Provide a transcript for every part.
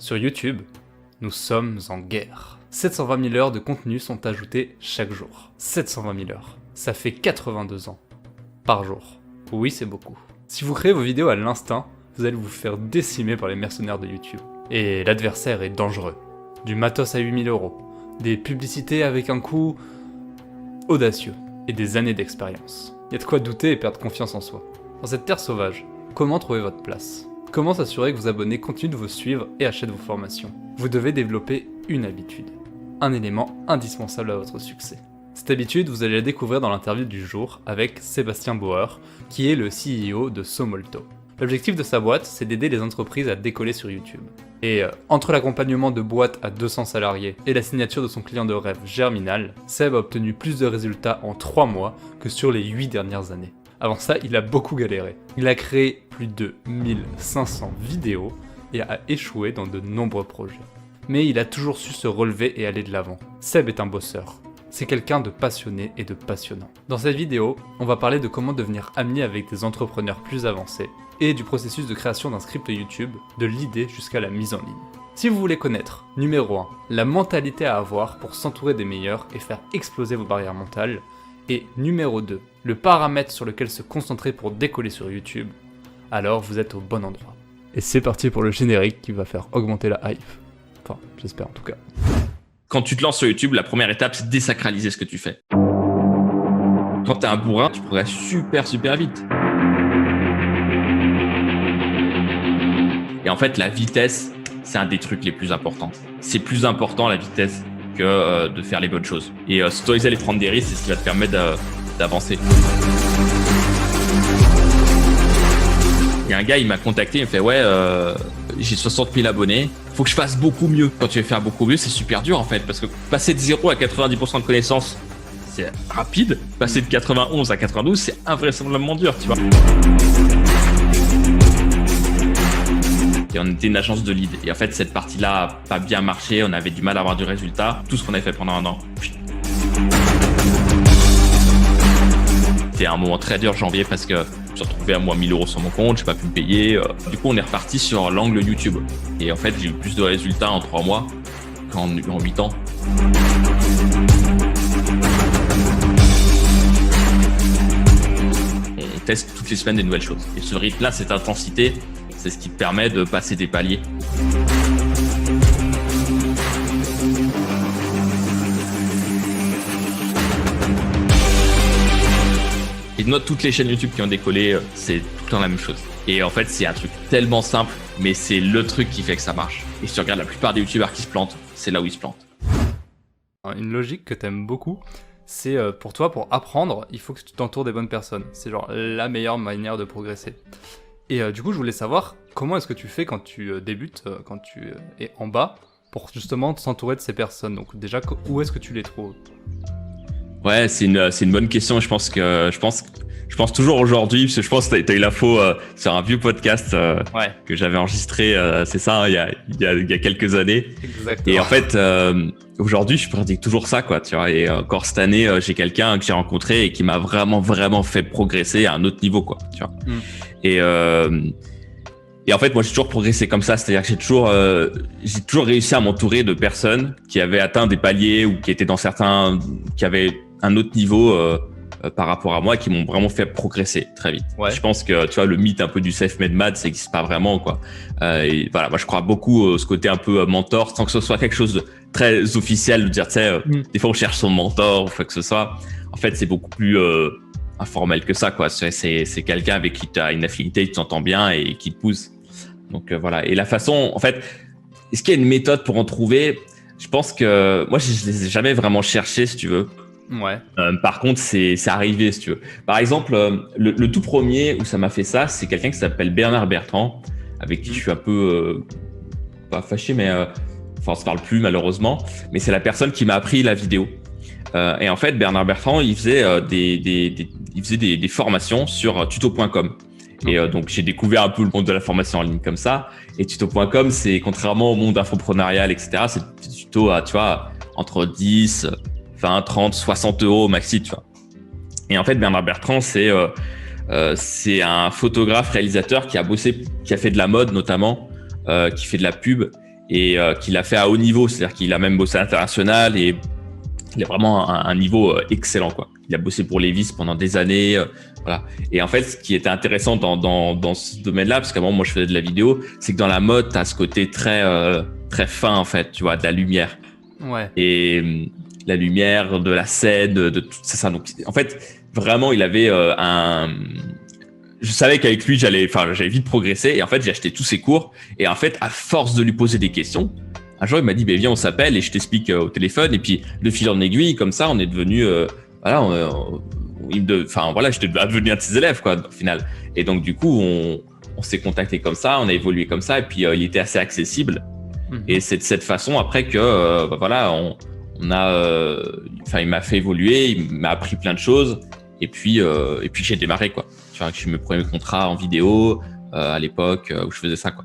Sur YouTube, nous sommes en guerre. 720 000 heures de contenu sont ajoutées chaque jour. 720 000 heures, ça fait 82 ans. Par jour. Oui, c'est beaucoup. Si vous créez vos vidéos à l'instinct, vous allez vous faire décimer par les mercenaires de YouTube. Et l'adversaire est dangereux. Du matos à 8 000 €, des publicités avec un coût audacieux, et des années d'expérience. Il y a de quoi douter et perdre confiance en soi. Dans cette terre sauvage, comment trouver votre place ? Comment s'assurer que vos abonnés continuent de vous suivre et achètent vos formations ? Vous devez développer une habitude, un élément indispensable à votre succès. Cette habitude, vous allez la découvrir dans l'interview du jour avec Sébastien Bauer, qui est le CEO de Somolto. L'objectif de sa boîte, c'est d'aider les entreprises à décoller sur YouTube. Et entre l'accompagnement de boîtes à 200 salariés et la signature de son client de rêve Germinal, Seb a obtenu plus de résultats en 3 mois que sur les 8 dernières années. Avant ça, il a beaucoup galéré. Il a créé plus de 1500 vidéos et a échoué dans de nombreux projets. Mais il a toujours su se relever et aller de l'avant. Seb est un bosseur. C'est quelqu'un de passionné et de passionnant. Dans cette vidéo, on va parler de comment devenir ami avec des entrepreneurs plus avancés et du processus de création d'un script YouTube, de l'idée jusqu'à la mise en ligne. Si vous voulez connaître, numéro 1, la mentalité à avoir pour s'entourer des meilleurs et faire exploser vos barrières mentales, et numéro 2, le paramètre sur lequel se concentrer pour décoller sur YouTube, alors vous êtes au bon endroit. Et c'est parti pour le générique qui va faire augmenter la hype. Enfin, j'espère en tout cas. Quand tu te lances sur YouTube, la première étape, c'est de désacraliser ce que tu fais. Quand t'es un bourrin, tu progresses super vite. Et en fait, la vitesse, c'est un des trucs les plus importants. C'est plus important la vitesse que de faire les bonnes choses. Et s'autoriser à aller prendre des risques, c'est ce qui va te permettre d'avancer. Il y a un gars, il m'a contacté, il me fait « Ouais, j'ai 60 000 abonnés, faut que je fasse beaucoup mieux. » Quand tu veux faire beaucoup mieux, c'est super dur en fait, parce que passer de 0 à 90% de connaissances, c'est rapide. Passer de 91 à 92, c'est invraisemblablement dur, tu vois. Et on était une agence de lead. Et en fait, cette partie-là a pas bien marché. On avait du mal à avoir du résultat. Tout ce qu'on avait fait pendant un an. C'était un moment très dur, janvier, parce que je me suis retrouvé à moi 1 000 € sur mon compte. J'ai pas pu me payer. Du coup, on est reparti sur l'angle YouTube. Et en fait, j'ai eu plus de résultats en 3 mois qu'en 8 ans. On teste toutes les semaines des nouvelles choses. Et ce rythme-là, cette intensité, c'est ce qui te permet de passer des paliers. Et note toutes les chaînes YouTube qui ont décollé, c'est tout le temps la même chose. Et en fait, c'est un truc tellement simple, mais c'est le truc qui fait que ça marche. Et si tu regardes la plupart des YouTubeurs qui se plantent, c'est là où ils se plantent. Une logique que t'aimes beaucoup, c'est pour toi, pour apprendre, il faut que tu t'entoures des bonnes personnes. C'est genre la meilleure manière de progresser. Et du coup, je voulais savoir comment est-ce que tu fais quand tu débutes, quand tu es en bas, pour justement s'entourer de ces personnes. Donc déjà, où est-ce que tu les trouves ? Ouais, c'est une bonne question. Je pense toujours aujourd'hui, parce que je pense que t'as eu l'info sur un vieux podcast que j'avais enregistré, c'est ça, hein, il y a quelques années. Exactement. Et en fait, aujourd'hui, je pratique toujours ça, quoi. Tu vois. Et encore cette année, j'ai quelqu'un que j'ai rencontré et qui m'a vraiment fait progresser à un autre niveau, quoi. Tu vois. Et en fait, moi, j'ai toujours progressé comme ça, c'est-à-dire que j'ai toujours réussi à m'entourer de personnes qui avaient atteint des paliers ou qui étaient qui avaient un autre niveau par rapport à moi, qui m'ont vraiment fait progresser très vite. Ouais. Je pense que, tu vois, le mythe un peu du self-made man, ça n'existe pas vraiment, quoi. Et voilà, moi, je crois beaucoup ce côté un peu mentor, sans que ce soit quelque chose de très officiel, de dire, tu sais, des fois, on cherche son mentor ou quoi que ce soit. En fait, c'est beaucoup plus informel que ça, quoi. C'est quelqu'un avec qui tu as une affinité, tu t'entends bien et qui te pousse. Donc voilà. Et la façon, en fait, est-ce qu'il y a une méthode pour en trouver ? Je pense que moi, je les ai jamais vraiment cherchés, si tu veux. Ouais. Par contre, c'est arrivé, si tu veux. Par exemple, le tout premier où ça m'a fait ça, c'est quelqu'un qui s'appelle Bernard Bertrand, avec qui je suis un peu pas fâché, mais on se parle plus malheureusement. Mais c'est la personne qui m'a appris la vidéo. Et en fait, Bernard Bertrand, il faisait des formations sur tuto.com. Et donc, j'ai découvert un peu le monde de la formation en ligne comme ça. Et tuto.com, c'est contrairement au monde infopreneurial, etc., c'est des tutos à, tu vois, entre 10, 20, 30, 60 € maxi, tu vois. Et en fait, Bernard Bertrand, c'est un photographe réalisateur qui a fait de la mode notamment, qui fait de la pub et qu'il a fait à haut niveau, c'est-à-dire qu'il a même bossé à l'international et il a vraiment un niveau excellent, quoi. Il a bossé pour Levi's pendant des années, voilà. Et en fait, ce qui était intéressant dans ce domaine-là, parce qu'avant moi je faisais de la vidéo, c'est que dans la mode, t'as ce côté très très fin en fait, tu vois, de la lumière. Ouais. Et la lumière, de la scène, de tout ça. Donc en fait, vraiment, il avait je savais qu'avec lui, j'allais vite progresser. Et en fait, j'ai acheté tous ses cours. Et en fait, à force de lui poser des questions, un jour, il m'a dit, viens, on s'appelle et je t'explique au téléphone. Et puis, de fil en aiguille, comme ça, on est devenu, j'étais devenu un de ses élèves, quoi, au final. Et donc, du coup, on s'est contacté comme ça, on a évolué comme ça. Et puis, il était assez accessible. Et c'est de cette façon, après, que, il m'a fait évoluer, il m'a appris plein de choses. Et puis j'ai démarré, quoi. Tu vois, j'ai mes premiers contrats en vidéo à l'époque où je faisais ça, quoi.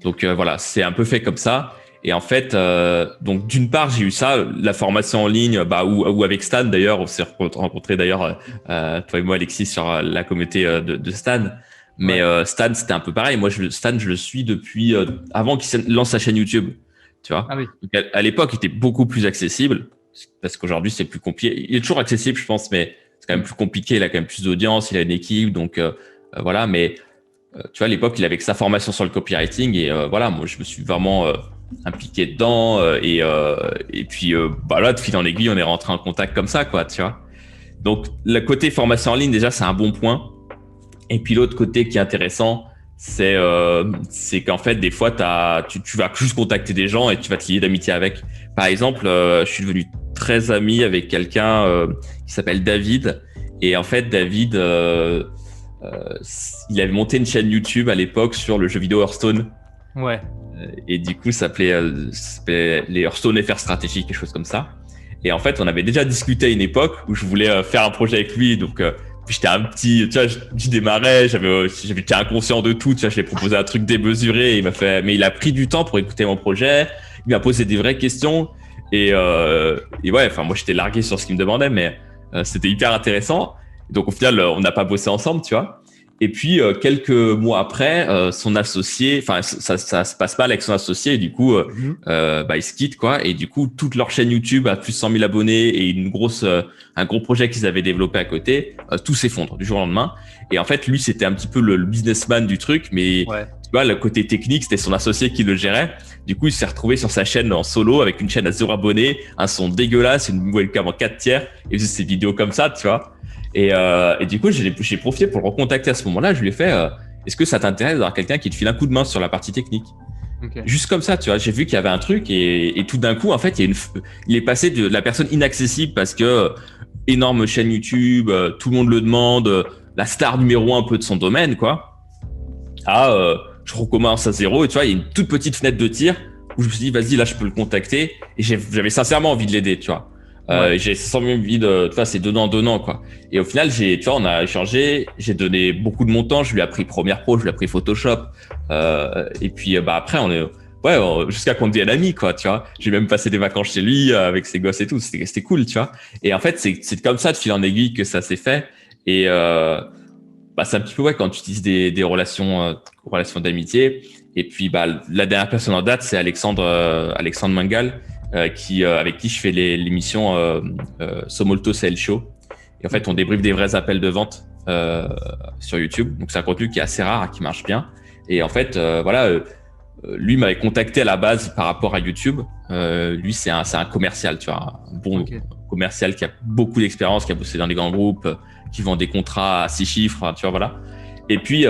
Donc voilà, c'est un peu fait comme ça. Et en fait, donc d'une part, j'ai eu ça, la formation en ligne, ou avec Stan d'ailleurs, on s'est rencontrés d'ailleurs, toi et moi, Alexis, sur la communauté de Stan. Mais Stan, c'était un peu pareil. Moi, Stan, je le suis depuis avant qu'il lance sa chaîne YouTube. Tu vois. Ah oui. Donc, à l'époque, il était beaucoup plus accessible parce qu'aujourd'hui, c'est plus compliqué. Il est toujours accessible, je pense, mais c'est quand même plus compliqué. Il a quand même plus d'audience, il a une équipe, donc voilà. Mais tu vois, à l'époque, il avait que sa formation sur le copywriting et voilà, moi, je me suis vraiment impliqué dedans et puis là, de fil en aiguille, on est rentré en contact comme ça, quoi, tu vois. Donc, le côté formation en ligne, déjà, c'est un bon point. Et puis l'autre côté qui est intéressant, c'est qu'en fait, des fois, tu vas juste contacter des gens et tu vas te lier d'amitié avec. Par exemple, je suis devenu très ami avec quelqu'un qui s'appelle David. Et en fait, David, il avait monté une chaîne YouTube à l'époque sur le jeu vidéo Hearthstone. Ouais. Et du coup, ça s'appelait les Hearthstone FR Stratégie, quelque chose comme ça. Et en fait, on avait déjà discuté à une époque où je voulais faire un projet avec lui. Donc, j'étais un petit, tu vois, je démarrais, j'étais inconscient de tout, tu vois, je lui ai proposé un truc démesuré, mais il a pris du temps pour écouter mon projet, il m'a posé des vraies questions, et ouais, enfin, moi, j'étais largué sur ce qu'il me demandait, mais c'était hyper intéressant. Donc, au final, on n'a pas bossé ensemble, tu vois. Et puis, quelques mois après, son associé, enfin, ça se passe mal avec son associé, et du coup, ils se quittent, quoi. Et du coup, toute leur chaîne YouTube a plus de 100 000 abonnés et un gros projet qu'ils avaient développé à côté, tout s'effondre du jour au lendemain. Et en fait, lui, c'était un petit peu le businessman du truc, mais tu vois, le côté technique, c'était son associé qui le gérait. Du coup, il s'est retrouvé sur sa chaîne en solo avec une chaîne à 0 abonnés, un son dégueulasse, une webcam en 4 tiers, et faisait ses vidéos comme ça, tu vois. Et du coup, j'ai profité pour le recontacter à ce moment-là. Je lui ai fait, est-ce que ça t'intéresse d'avoir quelqu'un qui te file un coup de main sur la partie technique? Okay. Juste comme ça, tu vois. J'ai vu qu'il y avait un truc et tout d'un coup, en fait, il est passé de la personne inaccessible parce que énorme chaîne YouTube, tout le monde le demande, la star numéro 1 un peu de son domaine, quoi. Je recommence à zéro et tu vois, il y a une toute petite fenêtre de tir où je me suis dit, vas-y, là, je peux le contacter. Et j'avais sincèrement envie de l'aider, tu vois. J'ai sans même envie tu vois, c'est donnant, quoi. Et au final, tu vois, on a échangé, j'ai donné beaucoup de mon temps, je lui ai appris Premiere Pro, je lui ai appris Photoshop, et puis, après, jusqu'à qu'on devienne amis, quoi, tu vois. J'ai même passé des vacances chez lui, avec ses gosses et tout, c'était cool, tu vois. Et en fait, c'est comme ça, de fil en aiguille, que ça s'est fait. Et, c'est un petit peu, quand tu utilises des relations d'amitié. Et puis, la dernière personne en date, c'est Alexandre Mangal, avec qui je fais l'émission Somolto Sales Show. Et en fait, on débriefe des vrais appels de vente sur YouTube. Donc, c'est un contenu qui est assez rare, qui marche bien. Et en fait, lui m'avait contacté à la base par rapport à YouTube. Lui, c'est un commercial, tu vois, un bon commercial qui a beaucoup d'expérience, qui a bossé dans des grands groupes, qui vend des contrats à 6 chiffres, tu vois, voilà. Et puis,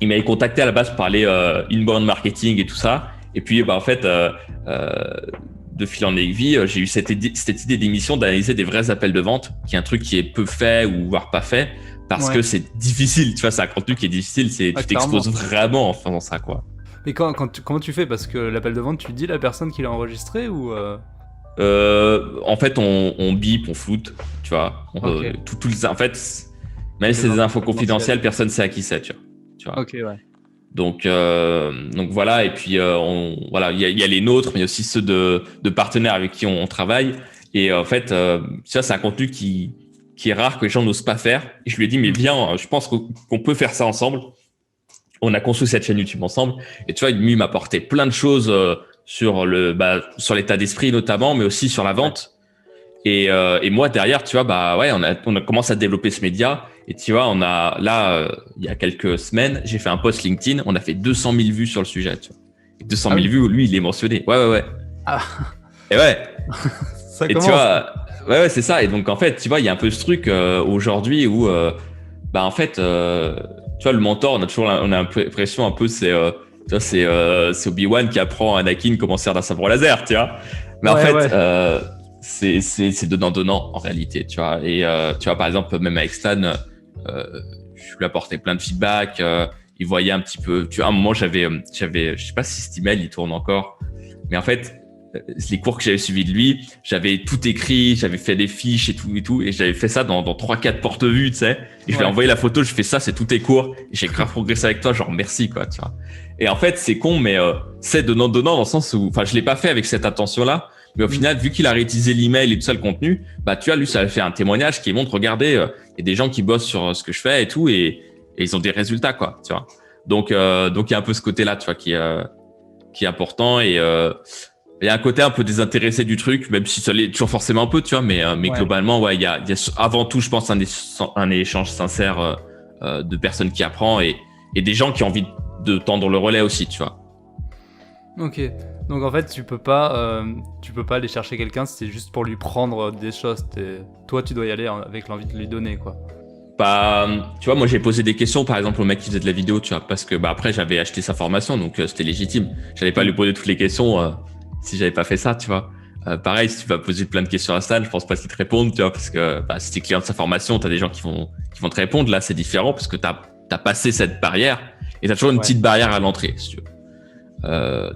il m'avait contacté à la base pour parler inbound marketing et tout ça. Et puis, en fait, de fil en aiguille, j'ai eu cette idée d'émission d'analyser des vrais appels de vente, qui est un truc qui est peu fait ou voire pas fait, parce que c'est difficile. Tu vois, c'est un contenu qui est difficile. Tu t'exposes vraiment en faisant ça, quoi. Mais comment tu fais? Parce que l'appel de vente, tu dis la personne qui l'a enregistré ou En fait, on bip, on floute, tu vois. En fait, même si c'est des infos confidentielles, personne sait à qui c'est, tu vois. Ok, ouais. Donc voilà, et puis il y a les nôtres, mais aussi ceux de partenaires avec qui on travaille. Et en fait, ça, c'est un contenu qui est rare, que les gens n'osent pas faire. Et je lui ai dit, mais viens, je pense qu'on peut faire ça ensemble. on a construit cette chaîne YouTube ensemble. Et tu vois, lui, il m'a apporté plein de choses sur l'état d'esprit notamment, mais aussi sur la vente. Et moi derrière, tu vois, on a commencé à développer ce média. Et tu vois, il y a quelques semaines, j'ai fait un post LinkedIn, on a fait 200 000 vues sur le sujet. Tu vois. Et 200 000 vues où lui, il est mentionné. Ouais. Ah. Et ouais. Ça et commence. tu vois, ouais, c'est ça. Et donc en fait, tu vois, il y a un peu ce truc aujourd'hui où, en fait, tu vois, le mentor, on a l'impression un peu, c'est Obi-Wan qui apprend à Anakin comment faire d'un sabre laser, tu vois. Mais en fait, c'est donnant en réalité, tu vois. Et tu vois, par exemple, même avec Stan, je lui apportais plein de feedback. Il voyait un petit peu. Tu vois, à un moment, j'avais, je sais pas si cet email il tourne encore, mais en fait, les cours que j'avais suivis de lui, j'avais tout écrit, j'avais fait des fiches et tout, et j'avais fait ça dans 3-4 porte-vues, tu sais. Et je lui ai envoyé la photo, je fais ça, c'est tous tes cours. Et j'ai grave progressé avec toi, genre merci, quoi, tu vois. Et en fait, c'est con, mais c'est donnant dans le sens où, enfin, je l'ai pas fait avec cette attention-là. Mais au final, vu qu'il a réutilisé l'email et tout ça, le contenu, tu vois, lui, ça a fait un témoignage qui montre, regardez, il y a des gens qui bossent sur ce que je fais et tout, et ils ont des résultats, quoi, tu vois. Donc, il y a un peu ce côté-là, tu vois, qui est important, et il y a un côté un peu désintéressé du truc, même si ça l'est toujours forcément un peu, tu vois, mais globalement, ouais, il y a avant tout, je pense, un échange sincère de personnes qui apprennent et des gens qui ont envie de tendre le relais aussi, tu vois. Ok. Donc en fait, tu peux pas aller chercher quelqu'un si c'est juste pour lui prendre des choses. Toi, tu dois y aller avec l'envie de lui donner, quoi. Tu vois, moi j'ai posé des questions, par exemple, au mec qui faisait de la vidéo, tu vois, parce que après j'avais acheté sa formation, donc c'était légitime. J'allais pas lui poser toutes les questions si j'avais pas fait ça, tu vois. Pareil, si tu vas poser plein de questions à Stan, je pense pas qu'il te répondent, tu vois, parce que si t'es client de sa formation, t'as des gens qui vont te répondre. Là, c'est différent parce que t'as passé cette barrière et t'as toujours une petite barrière à l'entrée, si tu veux.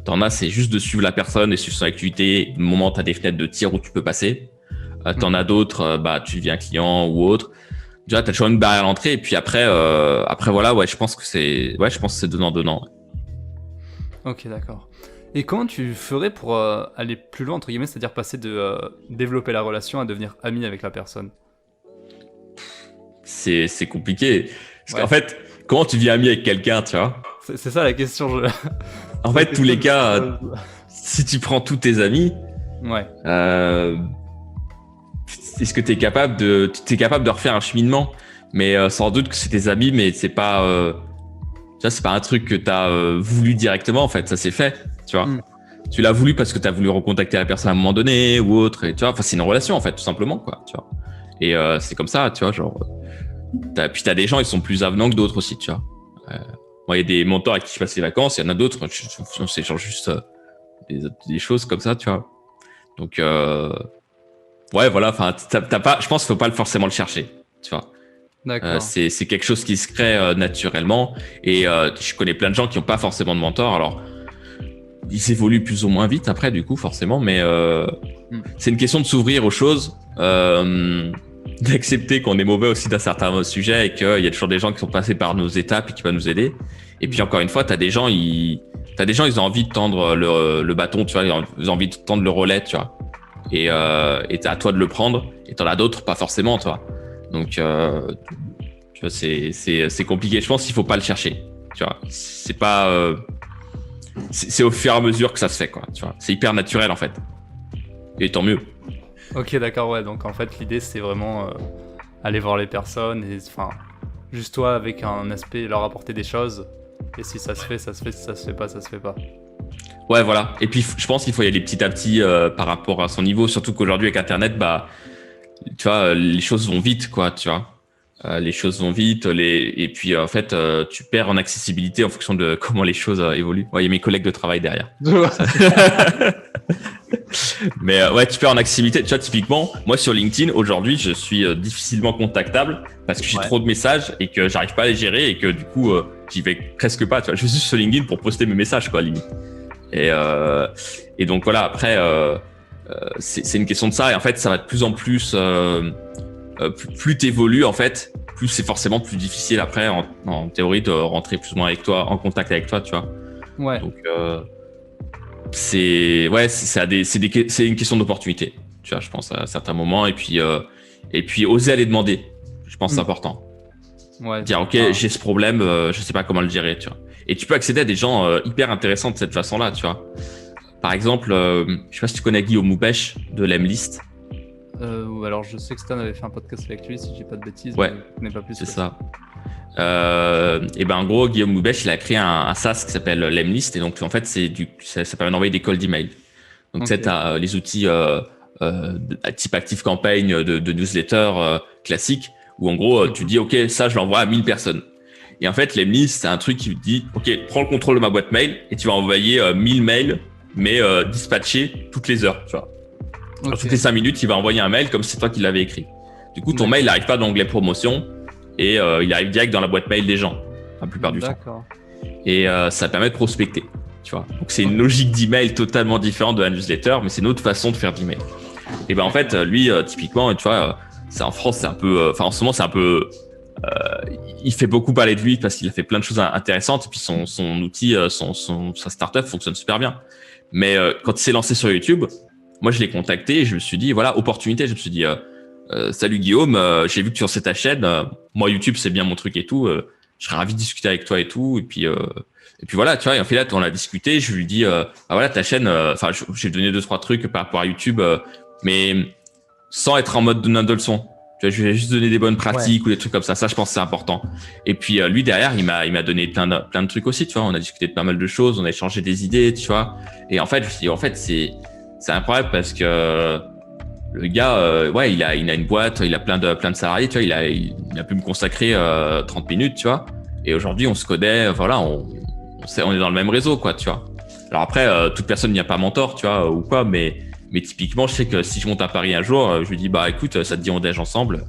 T'en as, c'est juste de suivre la personne et suivre son activité. Au moment, t'as des fenêtres de tir où tu peux passer. T'en as d'autres, tu deviens client ou autre. Tu vois, t'as toujours une barrière à l'entrée. Et puis après, voilà, je pense que c'est donnant. Ok, d'accord. Et comment tu ferais pour aller plus loin, entre guillemets, c'est-à-dire passer de développer la relation à devenir ami avec la personne? C'est compliqué. Parce qu'en fait, comment tu deviens ami avec quelqu'un, tu vois? C'est ça la question. En fait, tous les cas, si tu prends tous tes amis, est-ce que t'es capable de refaire un cheminement? Mais sans doute que c'est tes amis, mais c'est pas, tu vois, c'est pas un truc que t'as voulu directement. En fait, ça s'est fait, tu vois. Tu l'as voulu parce que t'as voulu recontacter la personne à un moment donné ou autre, et tu vois. Enfin, c'est une relation en fait, tout simplement, quoi, tu vois. Et c'est comme ça, tu vois, genre. Puis t'as des gens, ils sont plus avenants que d'autres aussi, tu vois. Moi, il y a des mentors avec qui je passe les vacances, il y en a d'autres, c'est genre juste des choses comme ça, tu vois. Donc, ouais, voilà, enfin, je pense qu'il faut pas forcément le chercher, tu vois. D'accord. C'est quelque chose qui se crée naturellement, et je connais plein de gens qui n'ont pas forcément de mentor. Alors, ils évoluent plus ou moins vite après, du coup, forcément, mais c'est une question de s'ouvrir aux choses, d'accepter qu'on est mauvais aussi d'un certain sujet et qu'il y a toujours des gens qui sont passés par nos étapes et qui vont nous aider. Et puis encore une fois, t'as des gens, ils ont envie de tendre le bâton, tu vois, ils ont envie de tendre le relais, tu vois. Et c'est à toi de le prendre. Et t'en as d'autres, pas forcément, tu vois. Donc, tu vois, c'est compliqué. Je pense qu'il faut pas le chercher, tu vois. C'est pas, c'est au fur et à mesure que ça se fait, quoi. Tu vois, c'est hyper naturel en fait. Et tant mieux. Ok, d'accord, ouais. Donc en fait, l'idée c'est vraiment aller voir les personnes et enfin, juste toi avec un aspect, leur apporter des choses. Et si ça se fait, ça se fait. Si ça se fait pas, ça se fait pas. Ouais, voilà. Et puis, je pense qu'il faut y aller petit à petit par rapport à son niveau. Surtout qu'aujourd'hui, avec Internet, tu vois, les choses vont vite, quoi, tu vois. Les choses vont vite, et puis en fait, tu perds en accessibilité en fonction de comment les choses évoluent. Ouais, il y a mes collègues de travail derrière. Mais ouais, tu perds en accessibilité. Tu vois, typiquement, moi sur LinkedIn, aujourd'hui, je suis difficilement contactable parce que j'ai trop de messages et que j'arrive pas à les gérer et que du coup, j'y vais presque pas. Tu vois, je suis sur LinkedIn pour poster mes messages, quoi, limite. Et donc voilà, après, c'est une question de ça. Et en fait, ça va de plus en plus, plus t'évolues, en fait, plus c'est forcément plus difficile après, en théorie, de rentrer plus ou moins avec toi, en contact avec toi, tu vois. Ouais. Donc, c'est une question d'opportunité, tu vois, je pense à certains moments. Et puis oser aller demander, je pense que c'est important. Ouais. Dire ok, j'ai ce problème, je sais pas comment le gérer, tu vois. Et tu peux accéder à des gens hyper intéressants de cette façon-là, tu vois. Par exemple, je sais pas si tu connais Guillaume Moupèche de l'Emlist. Alors je sais que Stan avait fait un podcast avec lui, si j'ai pas de bêtises, Ouais, mais je connais pas plus. c'est ça. Et ben en gros, Guillaume Moupèche, il a créé un SaaS qui s'appelle l'Emlist, et donc en fait ça permet d'envoyer des cold email. Donc Okay. tu as les outils type ActiveCampaign de newsletter classique, où en gros tu dis ok, ça je l'envoie à 1000 personnes. Et en fait l'Emlist, c'est un truc qui dit ok, prends le contrôle de ma boîte mail et tu vas envoyer 1000 mails, mais dispatchés toutes les heures, tu vois. Okay. Toutes les 5 minutes, il va envoyer un mail comme si c'est toi qui l'avais écrit. Du coup, ton mail n'arrive pas dans l'onglet promotion et il arrive direct dans la boîte mail des gens, la plupart du temps. Et ça permet de prospecter, tu vois. Donc, c'est une logique d'email totalement différente de la newsletter, mais c'est une autre façon de faire d'email. Et ben en fait, lui, typiquement, tu vois, c'est en France, c'est un peu, en ce moment, c'est un peu, il fait beaucoup parler de lui parce qu'il a fait plein de choses intéressantes et puis son outil, sa startup fonctionne super bien. Mais quand il s'est lancé sur YouTube, moi, je l'ai contacté et je me suis dit, voilà, opportunité. Je me suis dit, salut Guillaume, j'ai vu que sur ta chaîne, moi, YouTube, c'est bien mon truc et tout. Je serais ravi de discuter avec toi et tout. Et puis voilà, tu vois, et en fait, là, on a discuté. Je lui dis, voilà, ta chaîne, enfin, j'ai donné 2-3 trucs par rapport à YouTube, mais sans être en mode donneur de leçons. Tu vois, je lui ai juste donné des bonnes pratiques ou des trucs comme ça. Ça, je pense que c'est important. Et puis, lui, derrière, il m'a donné plein de trucs aussi, tu vois. On a discuté de pas mal de choses. On a échangé des idées, tu vois. Et en fait, je me suis dit, en fait, c'est incroyable parce que le gars, ouais, il a une boîte, il a plein de salariés, tu vois, il a pu me consacrer 30 minutes, tu vois. Et aujourd'hui, on se connaît, voilà, on est dans le même réseau, quoi, tu vois. Alors après, toute personne n'y a pas mentor, tu vois, ou quoi, mais typiquement, je sais que si je monte à Paris un jour, je lui dis, bah écoute, ça te dit on déj ensemble.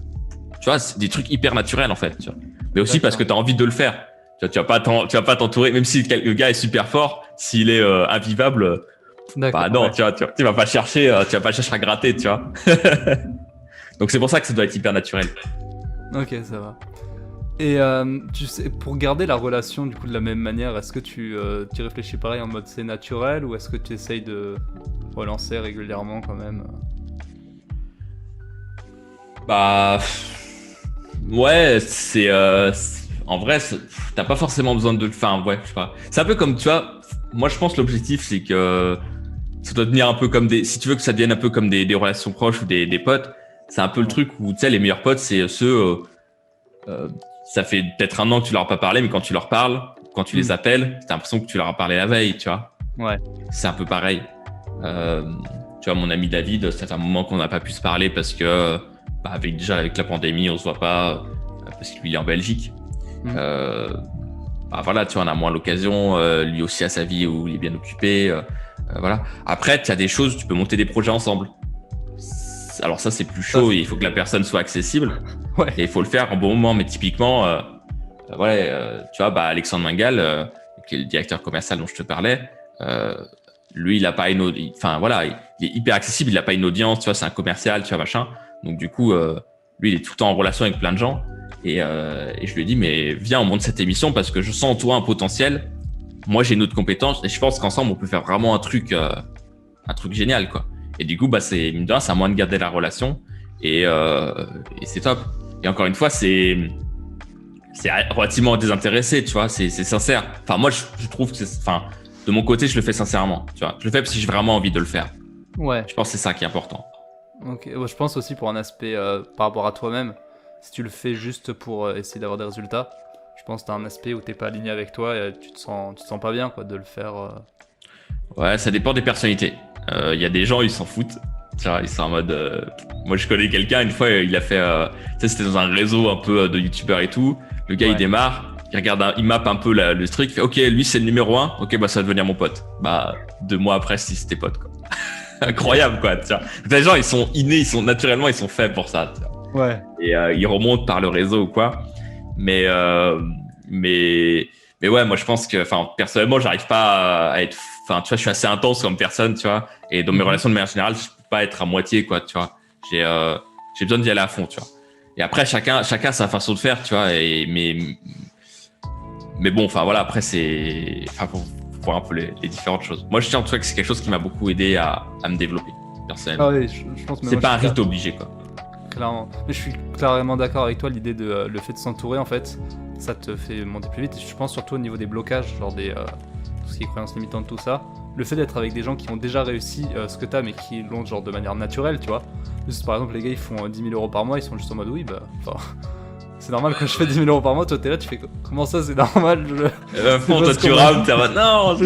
Tu vois, c'est des trucs hyper naturels en fait, tu vois. Mais aussi parce que tu as envie de le faire. Tu vas pas t'entourer, même si le gars est super fort, s'il est invivable. Bah non, ouais. tu vas pas chercher à gratter, tu vois. Donc c'est pour ça que ça doit être hyper naturel. Ok, ça va. Et tu sais, pour garder la relation du coup de la même manière, est-ce que tu réfléchis pareil en mode c'est naturel ou est-ce que tu essayes de relancer régulièrement quand même? Bah ouais, c'est en vrai, t'as pas forcément besoin de le faire. Ouais, je sais pas. C'est un peu comme, tu vois, moi je pense que l'objectif c'est que ça doit devenir un peu comme si tu veux que ça devienne un peu comme des relations proches ou des potes, c'est un peu le truc où, tu sais, les meilleurs potes, c'est ceux, ça fait peut-être 1 an que tu leur as pas parlé, mais quand tu leur parles, quand tu les appelles, t'as l'impression que tu leur as parlé la veille, tu vois. Ouais. C'est un peu pareil. Tu vois, mon ami David, ça fait un moment qu'on n'a pas pu se parler parce que, avec la pandémie, on se voit pas, parce que lui, il est en Belgique. Voilà, tu vois, on a moins l'occasion, lui aussi a sa vie où il est bien occupé. Voilà. Après, tu as des choses, tu peux monter des projets ensemble. Alors ça, c'est plus chaud, il faut que la personne soit accessible. Ouais. Et il faut le faire en bon moment. Mais typiquement, tu vois, Alexandre Mingal, qui est le directeur commercial dont je te parlais, lui, il a pas il est hyper accessible, il a pas une audience, tu vois, c'est un commercial, tu vois, machin. Donc du coup, lui, il est tout le temps en relation avec plein de gens. Et je lui ai dit, mais viens, on monte cette émission parce que je sens en toi un potentiel. Moi, j'ai une autre compétence et je pense qu'ensemble, on peut faire vraiment un truc génial, quoi. Et du coup, c'est mine de rien, c'est à moi de garder la relation et c'est top. Et encore une fois, c'est relativement désintéressé, tu vois, c'est sincère. Enfin, moi, je trouve que de mon côté, je le fais sincèrement, tu vois. Je le fais parce que j'ai vraiment envie de le faire. Ouais. Je pense que c'est ça qui est important. Ok, ouais, je pense aussi pour un aspect par rapport à toi-même, si tu le fais juste pour essayer d'avoir des résultats, je pense que t'as un aspect où t'es pas aligné avec toi et tu te sens pas bien, quoi, de le faire. Ouais, ça dépend des personnalités. Y a des gens, ils s'en foutent. Ils sont en mode. Moi, je connais quelqu'un, une fois, il a fait. Tu sais, c'était dans un réseau un peu de youtubeurs et tout. Le gars, il démarre, il mappe un peu le truc, il fait OK, lui, c'est le numéro 1. OK, ça va devenir mon pote. 2 mois après, si c'était pote, quoi. Incroyable, quoi. Tu vois. Les gens, ils sont innés, naturellement, ils sont faits pour ça. Tu vois. Ouais. Et ils remontent par le réseau ou quoi. Mais ouais, moi, je pense que, personnellement, j'arrive pas à être. Tu vois, je suis assez intense comme personne, tu vois. Et dans mes relations de manière générale, je peux pas être à moitié, quoi, tu vois. J'ai besoin d'y aller à fond, tu vois. Et après, chacun a sa façon de faire, tu vois. Mais bon, voilà, après, c'est. Faut voir un peu les différentes choses. Moi, je tiens en tout cas que c'est quelque chose qui m'a beaucoup aidé à me développer, personnellement. Ah oui, je pense que c'est pas un rite obligé, quoi. clairement. Mais je suis clairement d'accord avec toi, l'idée de le fait de s'entourer, en fait, ça te fait monter plus vite. Et je pense surtout au niveau des blocages, genre tout ce qui est croyances limitantes, tout ça. Le fait d'être avec des gens qui ont déjà réussi ce que t'as, mais qui l'ont genre de manière naturelle, tu vois. Juste, par exemple, les gars, ils font 10 000 euros par mois, ils sont juste en mode oui, bah, enfin, c'est normal quand je fais 10 000 euros par mois, toi t'es là, tu fais comment ça, c'est normal toi tu rames, t'es en mode non,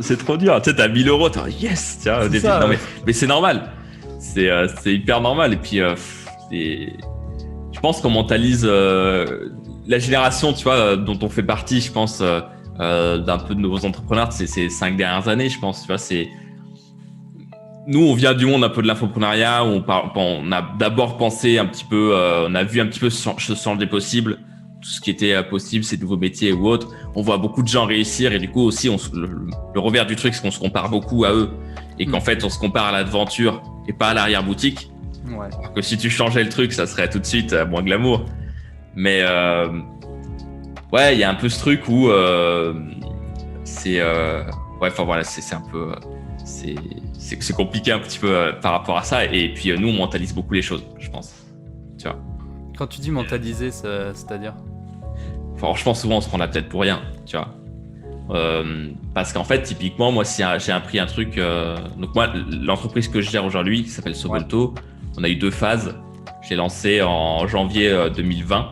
c'est trop dur. Tu sais, t'as 1 000 euros, t'es en mode yes, tiens, au début. Ça, non, mais c'est normal. C'est hyper normal. Et puis, je pense qu'on mentalise la génération, tu vois, dont on fait partie, je pense, d'un peu de nouveaux entrepreneurs, c'est ces 5 dernières années, je pense, tu vois, nous, on vient du monde un peu de l'infoprenariat, où on a d'abord pensé un petit peu, on a vu un petit peu ce champ des possibles, tout ce qui était possible, ces nouveaux métiers ou autres. On voit beaucoup de gens réussir et du coup aussi, le revers du truc, c'est qu'on se compare beaucoup à eux et qu'en fait, on se compare à l'aventure et pas à l'arrière-boutique. Ouais. Alors que si tu changeais le truc, ça serait tout de suite moins glamour. Mais ouais, il y a un peu ce truc où ouais, enfin voilà, c'est un peu... c'est compliqué un petit peu par rapport à ça et puis nous on mentalise beaucoup les choses, je pense, tu vois. Quand tu dis mentaliser, c'est-à-dire Franchement souvent on se prend la tête pour rien, tu vois, parce qu'en fait typiquement moi si j'ai appris un truc, donc moi l'entreprise que je gère aujourd'hui qui s'appelle Sobolto, on a eu 2 phases. Je l'ai lancé en janvier 2020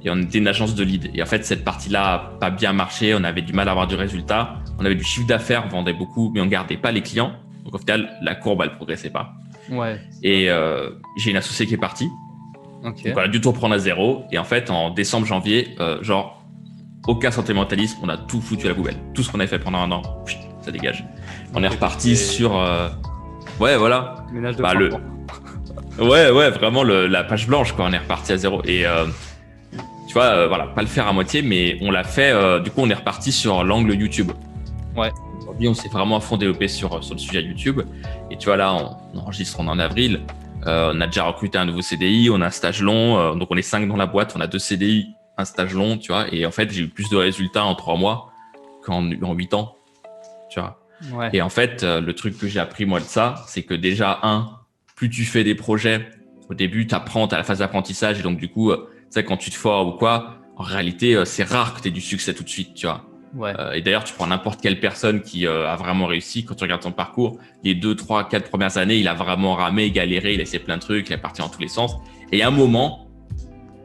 et on était une agence de lead et en fait cette partie-là a pas bien marché, on avait du mal à avoir du résultat, on avait du chiffre d'affaires, on vendait beaucoup mais on gardait pas les clients. Donc au final, la courbe, elle progressait pas. Ouais. Et j'ai une associée qui est partie. Ok. Donc on a dû tout reprendre à zéro. Et en fait, en décembre, janvier, genre, aucun sentimentalisme, on a tout foutu à la poubelle. Tout ce qu'on avait fait pendant un an, ça dégage. On est reparti sur... ouais, voilà. Ménage de printemps. Ouais, vraiment la page blanche, quoi. On est reparti à zéro. Et tu vois, voilà, pas le faire à moitié, mais on l'a fait. Du coup, on est reparti sur l'angle YouTube. Ouais. Aujourd'hui, on s'est vraiment à fond développé sur le sujet YouTube. Et tu vois, là, on enregistre, on est en avril. On a déjà recruté un nouveau CDI, on a un stage long. Donc, on est 5 dans la boîte. On a 2 CDI, un stage long, tu vois. Et en fait, j'ai eu plus de résultats en 3 mois qu'en 8 ans, tu vois. Ouais. Et en fait, le truc que j'ai appris, moi, de ça, c'est que déjà, plus tu fais des projets, au début, tu apprends, tu as la phase d'apprentissage. Et donc, du coup, tu sais, quand tu te foires ou quoi, en réalité, c'est rare que tu aies du succès tout de suite, tu vois. Ouais. Et d'ailleurs, tu prends n'importe quelle personne qui a vraiment réussi. Quand tu regardes son parcours, les 2, 3, 4 premières années, il a vraiment ramé, galéré, il a essayé plein de trucs, il est parti dans tous les sens. Et il y a un moment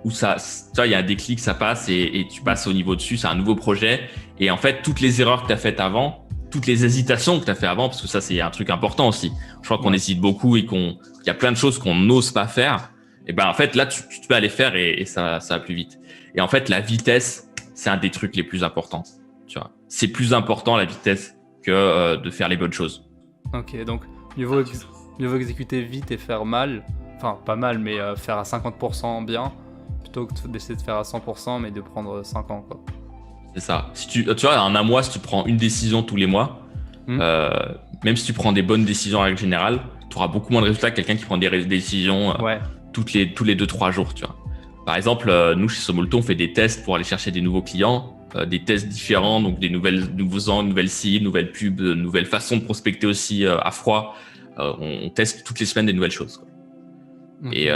où ça, tu vois, il y a un déclic, ça passe et tu passes au niveau dessus, c'est un nouveau projet. Et en fait, toutes les erreurs que tu as faites avant, toutes les hésitations que tu as fait avant, parce que ça, c'est un truc important aussi. Je crois qu'on hésite beaucoup et qu'il y a plein de choses qu'on n'ose pas faire. Et ben, en fait, là, tu peux aller faire et ça va plus vite. Et en fait, la vitesse, c'est un des trucs les plus importants. Tu vois, c'est plus important la vitesse que de faire les bonnes choses. Ok, donc mieux vaut exécuter vite et faire mal, enfin pas mal, mais faire à 50% bien, plutôt que d'essayer de faire à 100%, mais de prendre 5 ans, quoi. C'est ça. Si tu vois, en un mois, si tu prends une décision tous les mois, même si tu prends des bonnes décisions en règle générale, tu auras beaucoup moins de résultats que quelqu'un qui prend des décisions tous les 2-3 jours, tu vois. Par exemple, nous, chez Sobolto, on fait des tests pour aller chercher des nouveaux clients. Des tests différents, donc des nouveaux ans, nouvelles cibles, nouvelles pubs, nouvelles façons de prospecter aussi à froid. On teste toutes les semaines des nouvelles choses, quoi. Et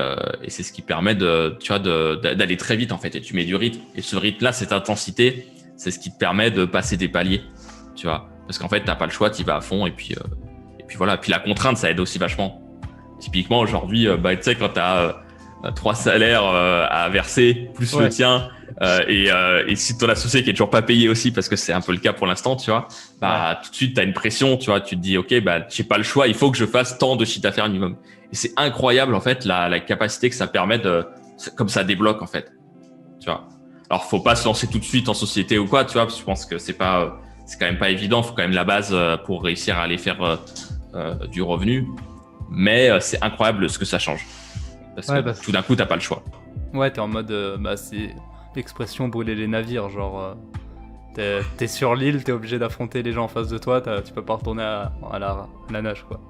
c'est ce qui permet d'aller très vite en fait. Et tu mets du rythme. Et ce rythme-là, cette intensité, c'est ce qui te permet de passer des paliers, tu vois. Parce qu'en fait, t'as pas le choix, t'y vas à fond. Et puis voilà. Puis la contrainte, ça aide aussi vachement. Typiquement aujourd'hui, tu sais, quand t'as 3 salaires à verser, plus le tien, et si ton associé qui est toujours pas payé aussi, parce que c'est un peu le cas pour l'instant, tu vois, tout de suite t'as une pression, tu vois, tu te dis ok, j'ai pas le choix, il faut que je fasse tant de chiffre d'affaires minimum. Et c'est incroyable en fait la capacité que ça permet comme ça débloque en fait, tu vois. Alors faut pas se lancer tout de suite en société ou quoi, tu vois, parce que je pense que c'est quand même pas évident, faut quand même la base pour réussir à aller faire du revenu, mais c'est incroyable ce que ça change. Parce que tout d'un coup, t'as pas le choix. Ouais, t'es en mode, c'est l'expression brûler les navires, genre, t'es sur l'île, t'es obligé d'affronter les gens en face de toi, tu peux pas retourner à la nage, quoi.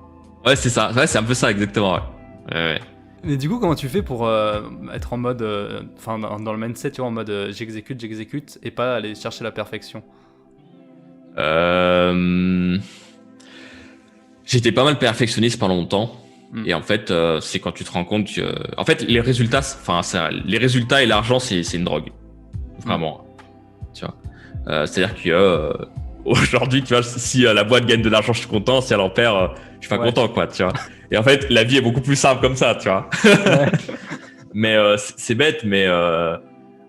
Ouais, c'est ça, ouais, c'est un peu ça, exactement, ouais. Mais du coup, comment tu fais pour être en mode, dans le mindset, tu vois, en mode j'exécute, et pas aller chercher la perfection? J'étais pas mal perfectionniste pendant longtemps. Et en fait, c'est quand tu te rends compte que, en fait, les résultats et l'argent, c'est une drogue, vraiment. Tu vois, c'est-à-dire que aujourd'hui, tu vois, si la boîte gagne de l'argent, je suis content. Si elle en perd, je suis pas content, quoi. Tu vois. Et en fait, la vie est beaucoup plus simple comme ça, tu vois. Mais c'est bête, mais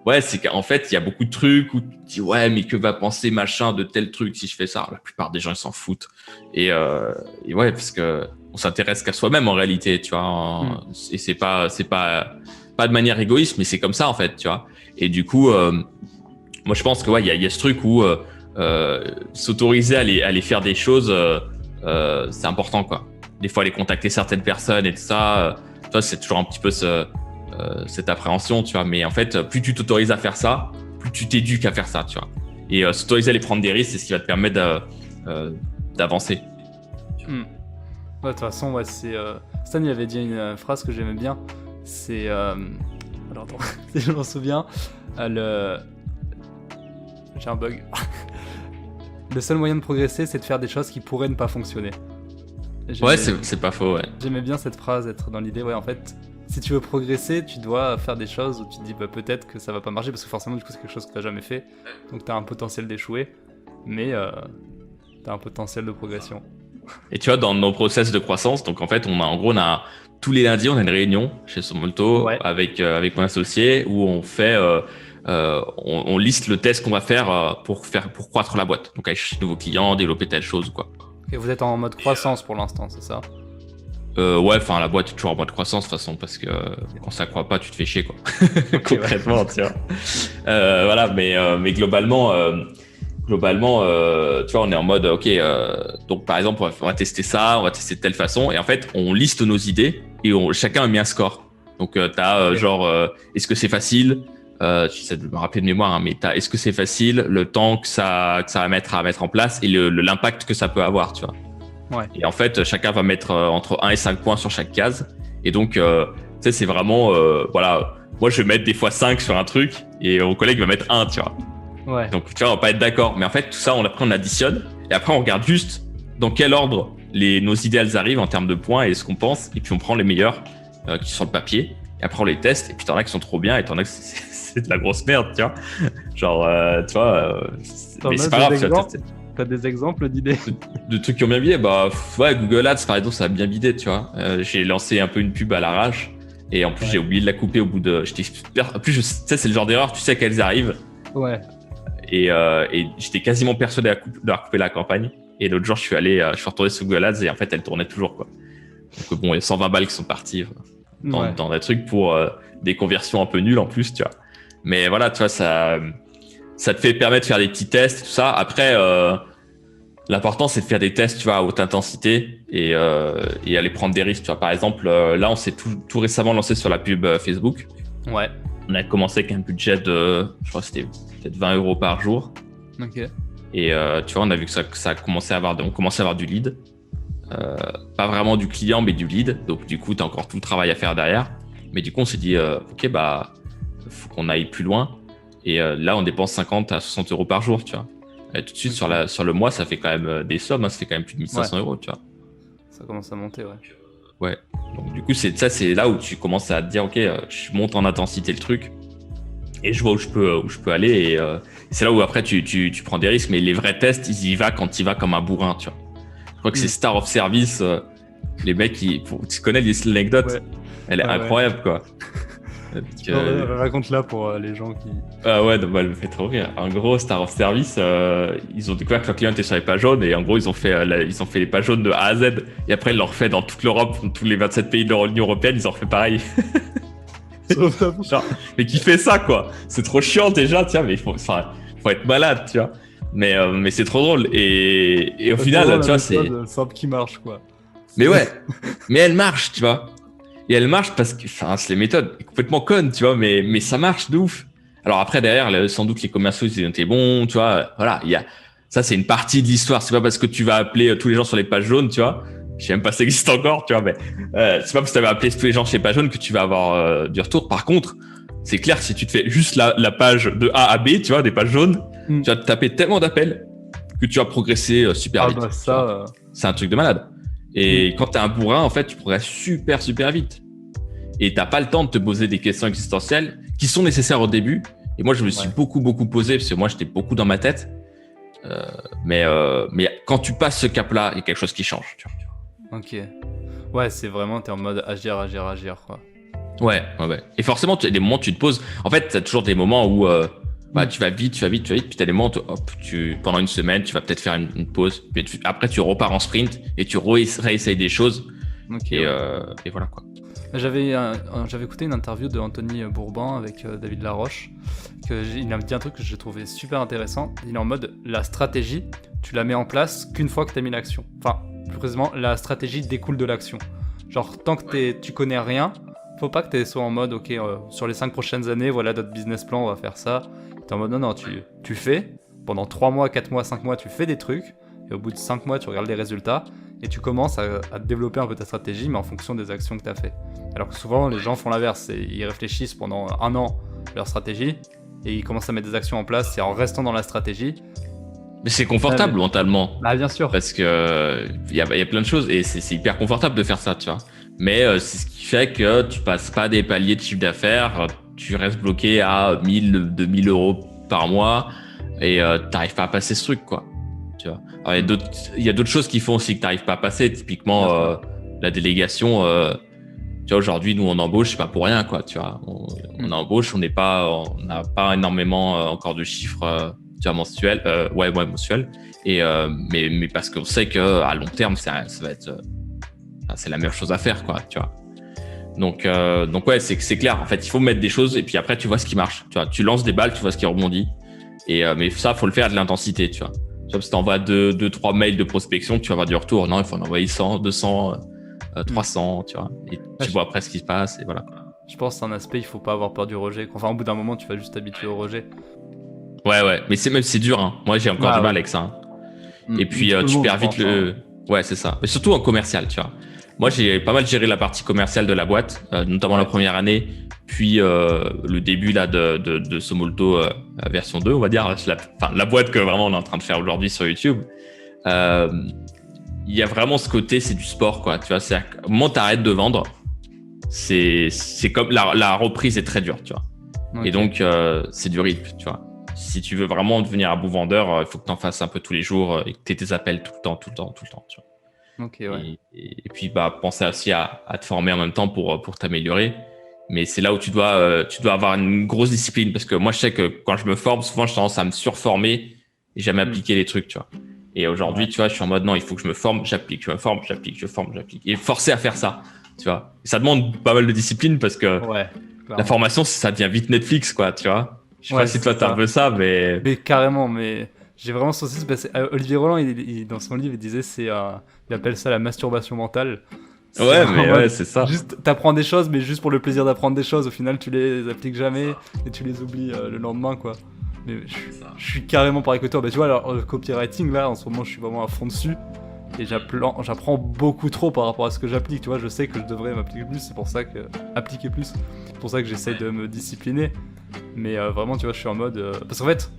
ouais, c'est qu'en fait, il y a beaucoup de trucs où tu te dis ouais, mais que va penser machin de tel truc si je fais ça. La plupart des gens ils s'en foutent. Et ouais, parce que on s'intéresse qu'à soi-même en réalité, tu vois. Et c'est pas de manière égoïste, mais c'est comme ça en fait, tu vois. Et du coup, moi je pense que ouais, il y a ce truc où s'autoriser à aller faire des choses, c'est important quoi. Des fois, aller contacter certaines personnes et tout ça, tu vois, c'est toujours un petit peu cette appréhension, tu vois. Mais en fait, plus tu t'autorises à faire ça, plus tu t'éduques à faire ça, tu vois. Et s'autoriser à aller prendre des risques, c'est ce qui va te permettre d'avancer. Ouais, de toute façon, ouais, c'est Stan il avait dit une phrase que j'aimais bien. C'est alors attends, si je m'en souviens, j'ai un bug. Le seul moyen de progresser, c'est de faire des choses qui pourraient ne pas fonctionner. Ouais, c'est pas faux, ouais. J'aimais bien cette phrase, être dans l'idée, ouais, en fait, si tu veux progresser, tu dois faire des choses où tu te dis, bah, peut-être que ça va pas marcher, parce que forcément, du coup, c'est quelque chose que t'as jamais fait, donc t'as un potentiel d'échouer, mais t'as un potentiel de progression. Et tu vois, dans nos process de croissance, donc en fait, on a tous les lundis, on a une réunion chez Somolto avec mon associé où on fait, on liste le test qu'on va faire pour croître la boîte. Donc aller chercher de nouveaux clients, développer telle chose ou quoi. Et vous êtes en mode croissance pour l'instant, c'est ça? Ouais, enfin la boîte est toujours en mode croissance de toute façon parce que quand ça croît pas, tu te fais chier quoi. Concrètement, tu vois. Voilà, mais globalement, tu vois, on est en mode ok. Donc par exemple, on va tester ça, on va tester de telle façon, et en fait, on liste nos idées et chacun a mis un score. Donc t'as genre, est-ce que c'est facile? J'essaie de me rappeler de mémoire, hein, mais est-ce que c'est facile, le temps que ça va mettre à mettre en place et l'impact que ça peut avoir, tu vois. Ouais. Et en fait, chacun va mettre entre 1 et 5 points sur chaque case. Et donc, tu sais, c'est vraiment, voilà, moi je vais mettre des fois 5 sur un truc et mon collègue va mettre 1, tu vois. Ouais. Donc, tu vois, on va pas être d'accord. Mais en fait, tout ça, après, on additionne et après, on regarde juste dans quel ordre nos idées elles arrivent en termes de points et ce qu'on pense. Et puis, on prend les meilleurs qui sont sur le papier. Et après, on les teste. Et puis, t'en as qui sont trop bien et t'en as que c'est de la grosse merde, tu vois. Genre, tu vois, mais c'est pas grave, tu vois. T'as des exemples d'idées de trucs qui ont bien bidé? Bah, ouais, Google Ads, par exemple, ça a bien bidé, tu vois. J'ai lancé un peu une pub à l'arrache et en plus, j'ai oublié de la couper au bout de. En plus, tu sais, c'est le genre d'erreur, tu sais qu'elles arrivent. Ouais. Et j'étais quasiment persuadé de recouper la campagne. Et l'autre jour, je suis retourné sur Google Ads et en fait, elle tournait toujours, quoi. Donc, bon, il y a 120 balles qui sont parties dans des trucs pour des conversions un peu nulles en plus, tu vois. Mais voilà, tu vois, ça te fait permettre de faire des petits tests et tout ça. Après, l'important, c'est de faire des tests, tu vois, à haute intensité et aller prendre des risques. Tu vois, par exemple, là, on s'est tout récemment lancé sur la pub Facebook. Ouais. On a commencé avec un budget de, je crois que c'était peut-être 20 € par jour. Ok. Et tu vois, on a vu que ça a commencé à avoir, on commençait à avoir du lead. Pas vraiment du client, mais du lead. Donc, du coup, tu as encore tout le travail à faire derrière. Mais du coup, on s'est dit, ok, bah, faut qu'on aille plus loin. Et là, on dépense 50 à 60 € par jour, tu vois. Et tout de suite, sur le mois, ça fait quand même des sommes, hein, ça fait quand même plus de 1500 €, tu vois. Ça commence à monter, ouais. Ouais. Donc, du coup, c'est là où tu commences à te dire, ok, je monte en intensité le truc et je vois où je peux aller. Et c'est là où après, tu prends des risques. Mais les vrais tests, ils y vont quand il va comme un bourrin, tu vois. Je crois que c'est Star of Service. Les mecs, tu connais l'anecdote? Ouais. Elle est incroyable, quoi. Raconte-la pour les gens qui... Ah ouais, elle me fait trop rire. En gros, Star of Service, ils ont découvert que leur client était sur les pages jaunes et en gros, ils ont fait les pages jaunes de A à Z. Et après, ils l'ont refait dans toute l'Europe, dans tous les 27 pays de l'Union Européenne, ils ont refait pareil. Genre, mais qui fait ça, quoi? C'est trop chiant déjà, tiens, mais il faut être malade, tu vois. Mais c'est trop drôle. Et au final, tu vois, c'est... simple qui marche, quoi. Mais ouais, mais elle marche, tu vois. Et elle marche parce que, enfin, c'est les méthodes complètement connes, tu vois, mais ça marche de ouf. Alors après, derrière, sans doute les commerciaux, ils étaient bons, tu vois. Voilà, ça, c'est une partie de l'histoire. C'est pas parce que tu vas appeler tous les gens sur les pages jaunes, tu vois. Je sais même pas si ça existe encore, tu vois, mais c'est pas parce que tu vas appeler tous les gens sur les pages jaunes que tu vas avoir du retour. Par contre, c'est clair que si tu te fais juste la page de A à B, tu vois, des pages jaunes, tu vas te taper tellement d'appels que tu vas progresser super vite. Bah ça, c'est un truc de malade. Et quand t'es un bourrin, en fait, tu progresses super, super vite. Et t'as pas le temps de te poser des questions existentielles qui sont nécessaires au début. Et moi, je me suis beaucoup posé parce que moi, j'étais beaucoup dans ma tête. Mais quand tu passes ce cap-là, il y a quelque chose qui change. Tu vois. Ok. Ouais, c'est vraiment, t'es en mode agir, quoi. Ouais. Et forcément, il y a des moments où tu te poses. En fait, t'as toujours des moments où tu vas vite. Puis t'as des moments où pendant une semaine, tu vas peut-être faire une pause. Puis après, tu repars en sprint et tu réessayes des choses. Okay, et voilà quoi. J'avais écouté une interview de Anthony Bourbon avec David Laroche. Il a dit un truc que j'ai trouvé super intéressant. Il est en mode, la stratégie, tu la mets en place qu'une fois que tu as mis l'action. Enfin, plus précisément, la stratégie découle de l'action. Genre, tant que tu connais rien, faut pas que tu sois en mode, ok, sur les 5 prochaines années, voilà notre business plan, on va faire ça. Tu es en mode, non, tu fais. Pendant 3 mois, 4 mois, 5 mois, tu fais des trucs. Et au bout de 5 mois, tu regardes les résultats. Et tu commences à développer un peu ta stratégie, mais en fonction des actions que tu as fait. Alors que souvent, les gens font l'inverse. Ils réfléchissent pendant 1 an leur stratégie et ils commencent à mettre des actions en place. Et en restant dans la stratégie. Mais c'est confortable mentalement. Ah, bien sûr. Parce que il y a plein de choses et c'est hyper confortable de faire ça, tu vois. Mais c'est ce qui fait que tu passes pas des paliers de chiffre d'affaires. Tu restes bloqué à 1000, 2000 euros par mois et t'arrives pas à passer ce truc, quoi. Tu vois. Alors, il y a d'autres choses qui font aussi que tu n'arrives pas à passer. Typiquement, la délégation. Tu vois, aujourd'hui, nous, on embauche, c'est pas pour rien, quoi. Tu vois, on embauche, on n'a pas énormément encore de chiffres, tu vois, mensuels. Mensuels. Et mais parce qu'on sait que à long terme, ça va être, c'est la meilleure chose à faire, quoi. Tu vois. Donc ouais, c'est clair. En fait, il faut mettre des choses et puis après, tu vois ce qui marche. Tu vois, tu lances des balles, tu vois ce qui rebondit. Et mais ça, faut le faire de l'intensité, tu vois. Si tu envoies 2-3 mails de prospection, tu vas avoir du retour. Non, il faut en envoyer 100, 200, 300, tu vois. Et tu vois après ce qui se passe et voilà. Je pense que c'est un aspect, il faut pas avoir peur du rejet. Enfin, au bout d'un moment, tu vas juste t'habituer au rejet. Ouais. Mais c'est dur, hein. Moi, j'ai encore du mal avec ça. Hein. Et puis, tu perds vite le... Ouais, c'est ça. Mais surtout en commercial, tu vois. Moi, j'ai pas mal géré la partie commerciale de la boîte, notamment la première année. Puis le début là de Somolto version 2, on va dire, la boîte que vraiment on est en train de faire aujourd'hui sur YouTube. Il y a vraiment ce côté, c'est du sport, quoi. Tu vois, c'est au moment où t'arrêtes de vendre, c'est comme la reprise est très dure, tu vois. Okay. Et donc c'est du rythme, tu vois. Si tu veux vraiment devenir un bon vendeur, il faut que t'en fasses un peu tous les jours et que t'aies tes appels tout le temps, tu vois. Ok, ouais. Et puis penser aussi à te former en même temps pour t'améliorer. Mais c'est là où tu dois avoir une grosse discipline parce que moi je sais que quand je me forme, souvent j'ai tendance à me surformer et jamais appliquer les trucs, tu vois. Et aujourd'hui, tu vois, je suis en mode non, il faut que je me forme, j'applique, je me forme, j'applique, je forme, j'applique. Et forcer à faire ça, tu vois. Et ça demande pas mal de discipline parce que la formation, ça devient vite Netflix, quoi, tu vois. Je sais pas si toi t'as un peu ça, mais carrément, mais j'ai vraiment senti. Olivier Roland, dans son livre, il disait il appelle ça la masturbation mentale. C'est ça. Juste, t'apprends des choses, mais juste pour le plaisir d'apprendre des choses. Au final, tu les appliques jamais et tu les oublies le lendemain, quoi. Mais je suis carrément pareil que toi. Bah, tu vois, alors, le copywriting, là, en ce moment, je suis vraiment à fond dessus. Et j'apprends beaucoup trop par rapport à ce que j'applique. Tu vois, je sais que je devrais m'appliquer plus. C'est pour ça que j'essaie de me discipliner. Mais vraiment, tu vois, je suis en mode. Parce qu'en fait,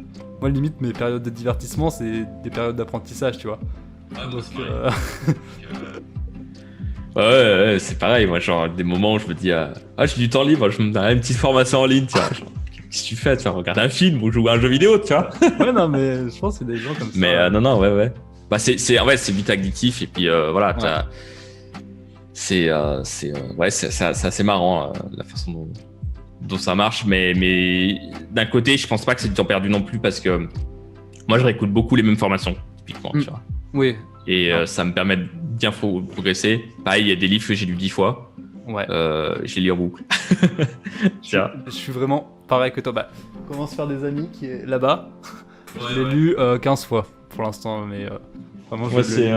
moi, limite, mes périodes de divertissement, c'est des périodes d'apprentissage, tu vois. Donc, Ouais, c'est pareil. Moi, genre, des moments où je me dis, j'ai du temps libre, je me donne une petite formation en ligne, tu vois. Qu'est-ce que tu fais? Tu vas regarder un film ou jouer à un jeu vidéo, tu vois. Ouais, non, mais je pense que c'est des gens comme ça. Mais non, ouais. Bah, c'est vite addictif et puis voilà. C'est assez marrant la façon dont ça marche. Mais d'un côté, je pense pas que c'est du temps perdu non plus parce que moi, je réécoute beaucoup les mêmes formations, typiquement, tu vois. Oui. Et ça me permet de bien progresser. Pareil, il y a des livres que j'ai lus 10 fois. Ouais. Je les lis en boucle. Je suis vraiment pareil que toi. Bah, Comment se faire des amis qui est là-bas. Je l'ai lu 15 fois pour l'instant, mais vraiment je c'est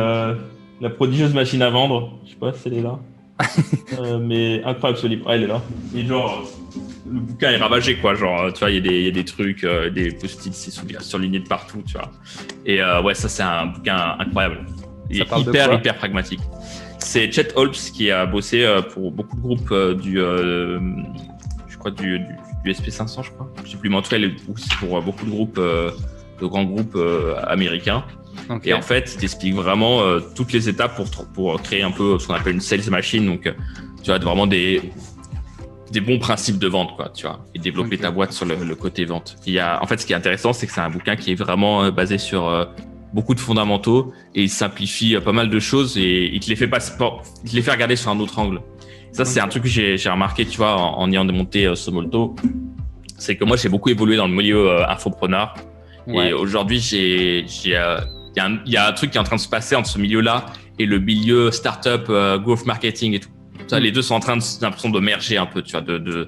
La prodigieuse machine à vendre. Je sais pas si elle est là. Mais incroyable ce livre. Ah, elle est là. Et genre, le bouquin est ravagé, quoi. Genre, tu vois, il y a des trucs, des post-it, c'est surligné de partout, tu vois. Et ça, c'est un bouquin incroyable. Il est hyper pragmatique. C'est Chet Holmes qui a bossé pour beaucoup de groupes je crois du SP500, je crois. Je sais plus, mais en tout cas, c'est pour beaucoup de groupes, de grands groupes américains. Ok. Et en fait, il t'explique vraiment toutes les étapes pour créer un peu ce qu'on appelle une sales machine. Donc, tu as vraiment des bons principes de vente, quoi, tu vois, et développer ta boîte sur le côté vente. En fait, ce qui est intéressant, c'est que c'est un bouquin qui est vraiment basé sur beaucoup de fondamentaux et il simplifie pas mal de choses et il te les fait regarder sur un autre angle. Ça, c'est un truc que j'ai remarqué, tu vois, en ayant démonté Somolto. C'est que moi, j'ai beaucoup évolué dans le milieu infopreneur. Ouais. Et aujourd'hui, il y a un truc qui est en train de se passer entre ce milieu-là et le milieu startup, growth marketing et tout. Ça, les deux sont en train j'ai l'impression de merger un peu, tu vois, de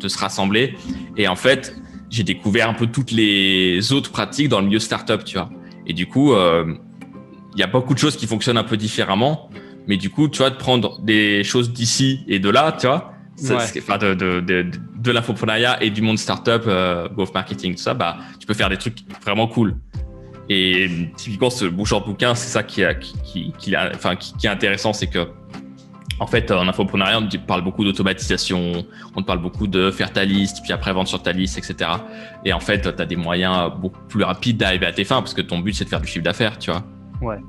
se rassembler. Et en fait, j'ai découvert un peu toutes les autres pratiques dans le milieu startup, tu vois. Et du coup, il y a beaucoup de choses qui fonctionnent un peu différemment. Mais du coup, tu vois, de prendre des choses d'ici et de là, tu vois, enfin de l'infoprenariat et du monde startup, growth marketing, tout ça, bah, tu peux faire des trucs vraiment cool. Et typiquement, ce genre de bouquin, c'est ça qui est intéressant, c'est que en fait, en infoprenariat, on te parle beaucoup d'automatisation, on te parle beaucoup de faire ta liste, puis après vendre sur ta liste, etc. Et en fait, tu as des moyens beaucoup plus rapides d'arriver à tes fins parce que ton but, c'est de faire du chiffre d'affaires, tu vois. Ouais.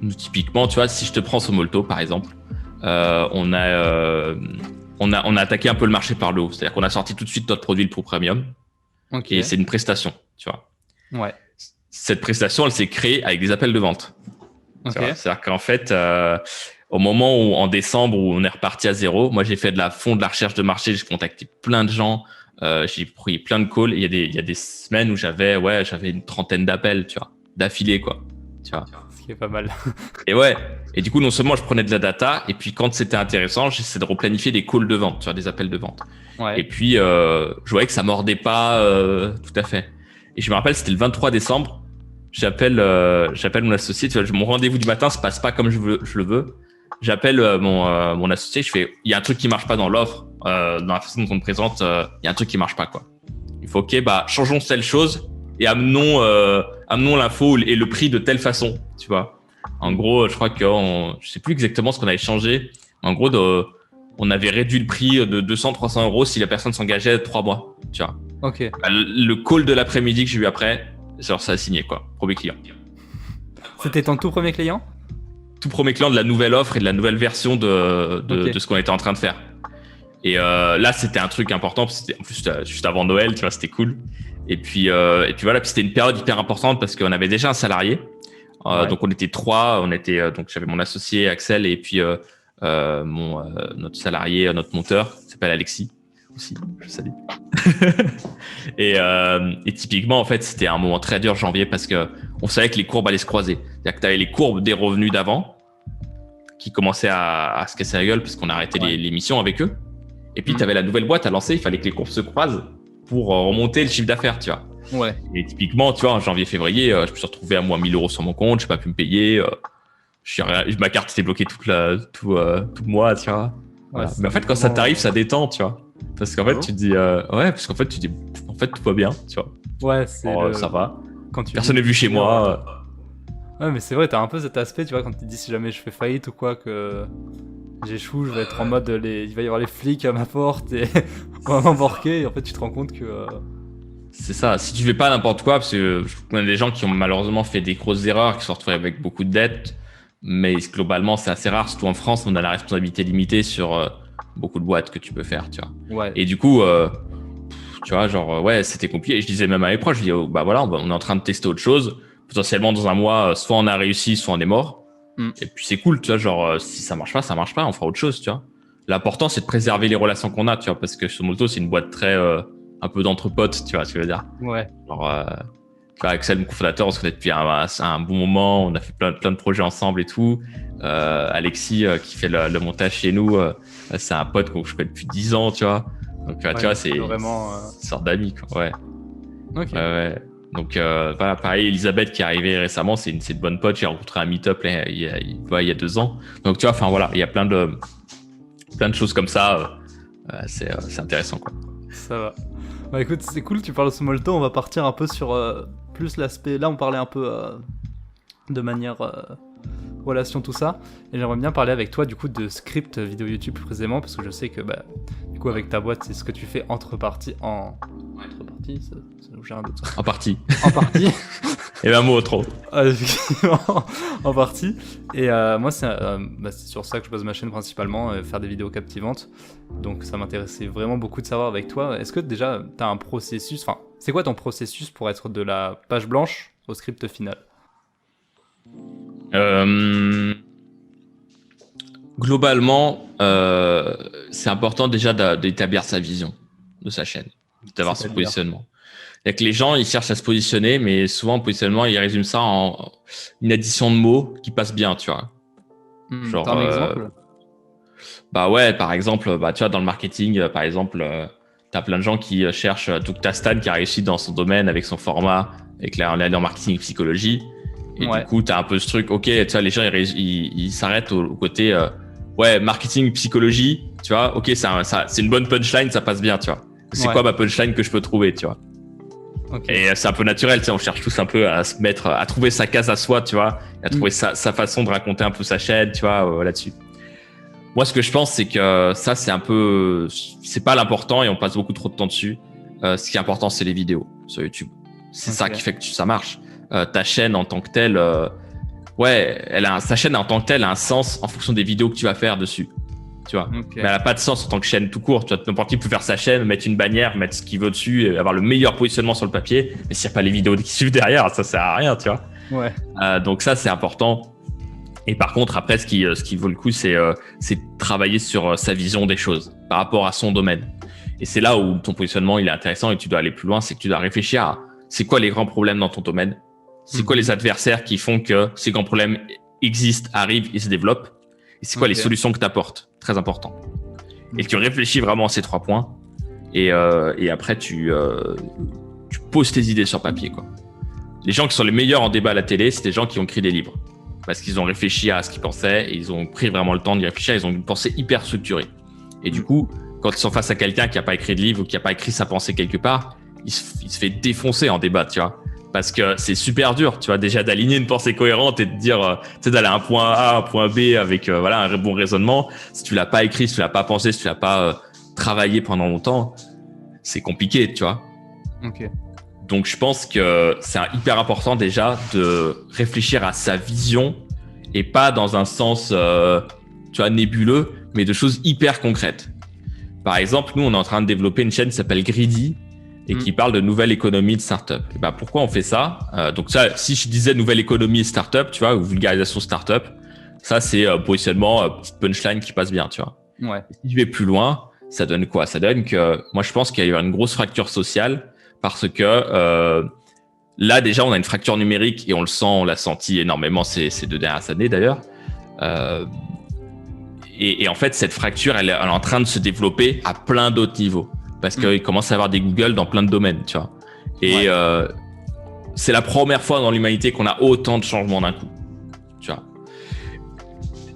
Nous, typiquement, tu vois, si je te prends Somolto, par exemple, on a attaqué un peu le marché par le haut. C'est-à-dire qu'on a sorti tout de suite notre produit, le Pro Premium. Okay. Et c'est une prestation, tu vois. Ouais. Cette prestation, elle s'est créée avec des appels de vente. Okay. C'est-à-dire qu'en fait, au moment où, en décembre, où on est reparti à zéro, moi, j'ai fait de la recherche de marché, j'ai contacté plein de gens, j'ai pris plein de calls. Et il y a des semaines où j'avais une 30aine d'appels, tu vois, d'affilée, quoi. Tu vois. Ce qui est pas mal. Et du coup, non seulement je prenais de la data, et puis quand c'était intéressant, j'essayais de replanifier des calls de vente, tu vois, des appels de vente. Ouais. Et puis, je voyais que ça mordait pas tout à fait. Et je me rappelle, c'était le 23 décembre. J'appelle mon associé, tu vois, mon rendez-vous du matin se passe pas comme je le veux. J'appelle mon associé, je fais, il y a un truc qui marche pas dans l'offre, dans la façon dont on me présente, il y a un truc qui marche pas, quoi. Il faut, ok, bah, changeons telle chose et amenons l'info et le prix de telle façon, tu vois. En gros, je crois je sais plus exactement ce qu'on avait changé. En gros, on avait réduit le prix de 200-300 euros si la personne s'engageait 3 mois, tu vois. Ok. Bah, le call de l'après-midi que j'ai eu après, genre ça a signé, quoi. Premier client. C'était ton tout premier client ? Tout premier client de la nouvelle offre et de la nouvelle version de ce qu'on était en train de faire. Et là, c'était un truc important, parce que c'était en plus juste avant Noël, tu vois, c'était cool. Et puis voilà, puis c'était une période hyper importante parce qu'on avait déjà un salarié. Donc on était 3, donc j'avais mon associé Axel et puis notre salarié, notre monteur, qui s'appelle Alexis aussi, je salue. Et typiquement, en fait, c'était un moment très dur, janvier, parce que on savait que les courbes allaient se croiser. C'est-à-dire que tu avais les courbes des revenus d'avant qui commençaient à se casser la gueule parce qu'on a arrêté les missions avec eux. Et puis, tu avais la nouvelle boîte à lancer, il fallait que les courbes se croisent pour remonter le chiffre d'affaires, tu vois. Ouais. Et typiquement, tu vois, en janvier-février, je me suis retrouvé à moins 1000 euros sur mon compte, j'ai pas pu me payer. Ma carte était bloquée tout le mois, tu vois. Voilà. Mais en fait, quand ça t'arrive, ça détend, tu vois. Parce qu'en fait, tu te dis, en fait, tout va bien, tu vois. Ouais, ça va. Personne n'est venu chez moi. Ouais, mais c'est vrai, t'as un peu cet aspect, tu vois, quand tu te dis si jamais je fais faillite ou quoi, que j'échoue, je vais être en mode, il va y avoir les flics à ma porte et on va m'embarquer, et en fait, tu te rends compte que... C'est ça, si tu fais pas n'importe quoi, parce que je connais des gens qui ont malheureusement fait des grosses erreurs, qui se sont retrouvés avec beaucoup de dettes, mais globalement, c'est assez rare, surtout en France, on a la responsabilité limitée sur beaucoup de boîtes que tu peux faire, tu vois. Ouais. Et du coup, tu vois, genre, c'était compliqué. Et je disais même à mes proches, je dis, bah voilà, on est en train de tester autre chose. Potentiellement, dans un mois, soit on a réussi, soit on est mort. Et puis, c'est cool, tu vois, genre, si ça marche pas, on fera autre chose, tu vois. L'important, c'est de préserver les relations qu'on a, tu vois, parce que Somolto, c'est une boîte très, un peu d'entre potes, tu vois ce que je veux dire. Ouais. Genre, tu vois, Axel, mon cofondateur, on se connaît depuis un bon moment, on a fait plein de projets ensemble et tout. Alexis, qui fait le montage chez nous, c'est un pote que je connais depuis 10 ans, tu vois. Donc, tu vois, c'est vraiment une sorte d'ami, quoi. Ouais. Ok. Donc, voilà, pareil, Elisabeth qui est arrivée récemment, c'est une bonne pote. J'ai rencontré un meet-up là, il y a 2 ans. Donc, tu vois, enfin, voilà, il y a plein de choses comme ça. C'est intéressant, quoi. Ça va. Bah, écoute, c'est cool, tu parles de Somolto. On va partir un peu sur plus l'aspect. Là, on parlait un peu de manière relation, tout ça. Et j'aimerais bien parler avec toi, du coup, de script vidéo YouTube plus précisément, parce que je sais que, bah, du coup, avec ta boîte, c'est ce que tu fais entre parties, ça nous gère un doute. En partie. Et ben moi trop. Effectivement, en partie. Et moi, c'est sur ça que je base ma chaîne principalement, faire des vidéos captivantes. Donc ça m'intéressait vraiment beaucoup de savoir avec toi. Est-ce que déjà, tu as un processus, enfin, c'est quoi ton processus pour être de la page blanche au script final? Globalement, c'est important déjà d'établir sa vision de sa chaîne, d'avoir son positionnement. C'est que les gens, ils cherchent à se positionner, mais souvent, le positionnement, ils résument ça en une addition de mots qui passe bien, tu vois. Genre, t'as un exemple? Bah ouais, par exemple, tu vois, dans le marketing, par exemple, t'as plein de gens qui cherchent, donc t'as Stan qui a réussi dans son domaine avec son format, avec en marketing et psychologie. Et du coup, t'as un peu ce truc, ok, tu vois, les gens, ils s'arrêtent au côté, ouais, marketing, psychologie, tu vois, ok, c'est une bonne punchline, ça passe bien, tu vois. C'est quoi ma punchline que je peux trouver, tu vois. Okay. Et c'est un peu naturel, tu sais, on cherche tous un peu à se mettre, à trouver sa case à soi, tu vois, à trouver sa façon de raconter un peu sa chaîne, tu vois, là-dessus. Moi, ce que je pense, c'est que ça, c'est pas l'important et on passe beaucoup trop de temps dessus. Ce qui est important, c'est les vidéos sur YouTube. C'est ça qui fait que ça marche. Ta chaîne en tant que telle, sa chaîne en tant que telle a un sens en fonction des vidéos que tu vas faire dessus. Tu vois, mais elle n'a pas de sens en tant que chaîne tout court. Tu vois, n'importe qui peut faire sa chaîne, mettre une bannière, mettre ce qu'il veut dessus, et avoir le meilleur positionnement sur le papier. Mais s'il n'y a pas les vidéos qui suivent derrière, ça sert à rien, tu vois. Donc ça, c'est important. Et par contre, après, ce qui vaut le coup, c'est travailler sur sa vision des choses par rapport à son domaine. Et c'est là où ton positionnement il est intéressant et tu dois aller plus loin. C'est que tu dois réfléchir à c'est quoi les grands problèmes dans ton domaine, c'est quoi les adversaires qui font que ces grands problèmes existent, arrivent et se développent. Et c'est quoi les solutions que tu apportes? Très important. Et tu réfléchis vraiment à ces 3 points. Et après, tu poses tes idées sur papier, quoi. Les gens qui sont les meilleurs en débat à la télé, c'est des gens qui ont écrit des livres. Parce qu'ils ont réfléchi à ce qu'ils pensaient et ils ont pris vraiment le temps d'y réfléchir. Ils ont une pensée hyper structurée. Et du coup, quand ils sont face à quelqu'un qui n'a pas écrit de livre ou qui n'a pas écrit sa pensée quelque part, il se fait défoncer en débat, tu vois. Parce que c'est super dur, tu vois, déjà d'aligner une pensée cohérente et de dire, tu sais, d'aller à un point A, un point B avec un bon raisonnement. Si tu l'as pas écrit, si tu l'as pas pensé, si tu l'as pas travaillé pendant longtemps, c'est compliqué, tu vois. Donc je pense que c'est hyper important déjà de réfléchir à sa vision et pas dans un sens, tu vois, nébuleux, mais de choses hyper concrètes. Par exemple, nous, on est en train de développer une chaîne qui s'appelle Greedy et qui parle de nouvelle économie de start-up. Et ben, pourquoi on fait ça? Donc ça, si je disais nouvelle économie start-up, tu vois, ou vulgarisation start-up, ça c'est positionnement, petite punchline qui passe bien, tu vois. Si je vais plus loin, ça donne quoi? Ça donne que moi, je pense qu'il y a eu une grosse fracture sociale parce que là, déjà, on a une fracture numérique et on le sent, on l'a senti énormément ces 2 dernières années d'ailleurs. Et en fait, cette fracture, elle est en train de se développer à plein d'autres niveaux. Parce qu'il commence à y avoir des Google dans plein de domaines, tu vois. Et c'est la première fois dans l'humanité qu'on a autant de changements d'un coup, tu vois.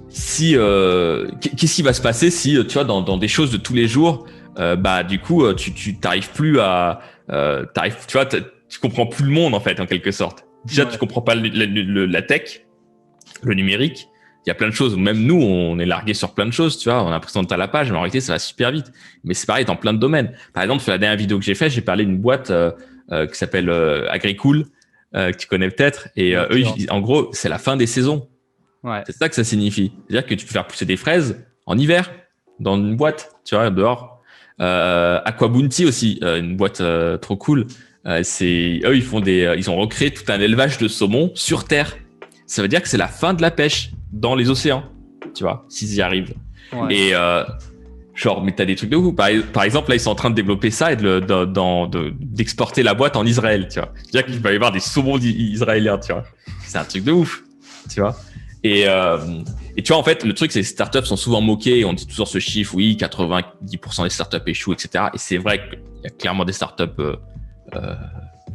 Qu'est-ce qui va se passer si, tu vois, dans des choses de tous les jours, du coup, tu t'arrives plus à... tu vois, tu comprends plus le monde, en fait, en quelque sorte. Déjà, tu comprends pas la tech, le numérique. Il y a plein de choses. Même nous, on est largué sur plein de choses, tu vois. On a l'impression de t'as la page, mais en réalité, ça va super vite. Mais c'est pareil dans plein de domaines. Par exemple, sur la dernière vidéo que j'ai faite, j'ai parlé d'une boîte qui s'appelle Agricool, que tu connais peut-être. Et eux, en gros, c'est la fin des saisons. C'est ça que ça signifie. C'est-à-dire que tu peux faire pousser des fraises en hiver dans une boîte, tu vois, dehors. Aquabunty aussi, une boîte trop cool. Eux, ils ont recréé tout un élevage de saumon sur Terre. Ça veut dire que c'est la fin de la pêche dans les océans, tu vois, s'ils y arrivent. Et mais t'as des trucs de ouf. Par exemple, là, ils sont en train de développer ça et d'exporter la boîte en Israël, tu vois. C'est-à-dire qu'il va y avoir des saumons israéliens, tu vois. C'est un truc de ouf, tu vois. Et tu vois, en fait, le truc, c'est que les startups sont souvent moquées. On dit toujours ce chiffre, oui, 90% des startups échouent, etc. Et c'est vrai qu'il y a clairement des startups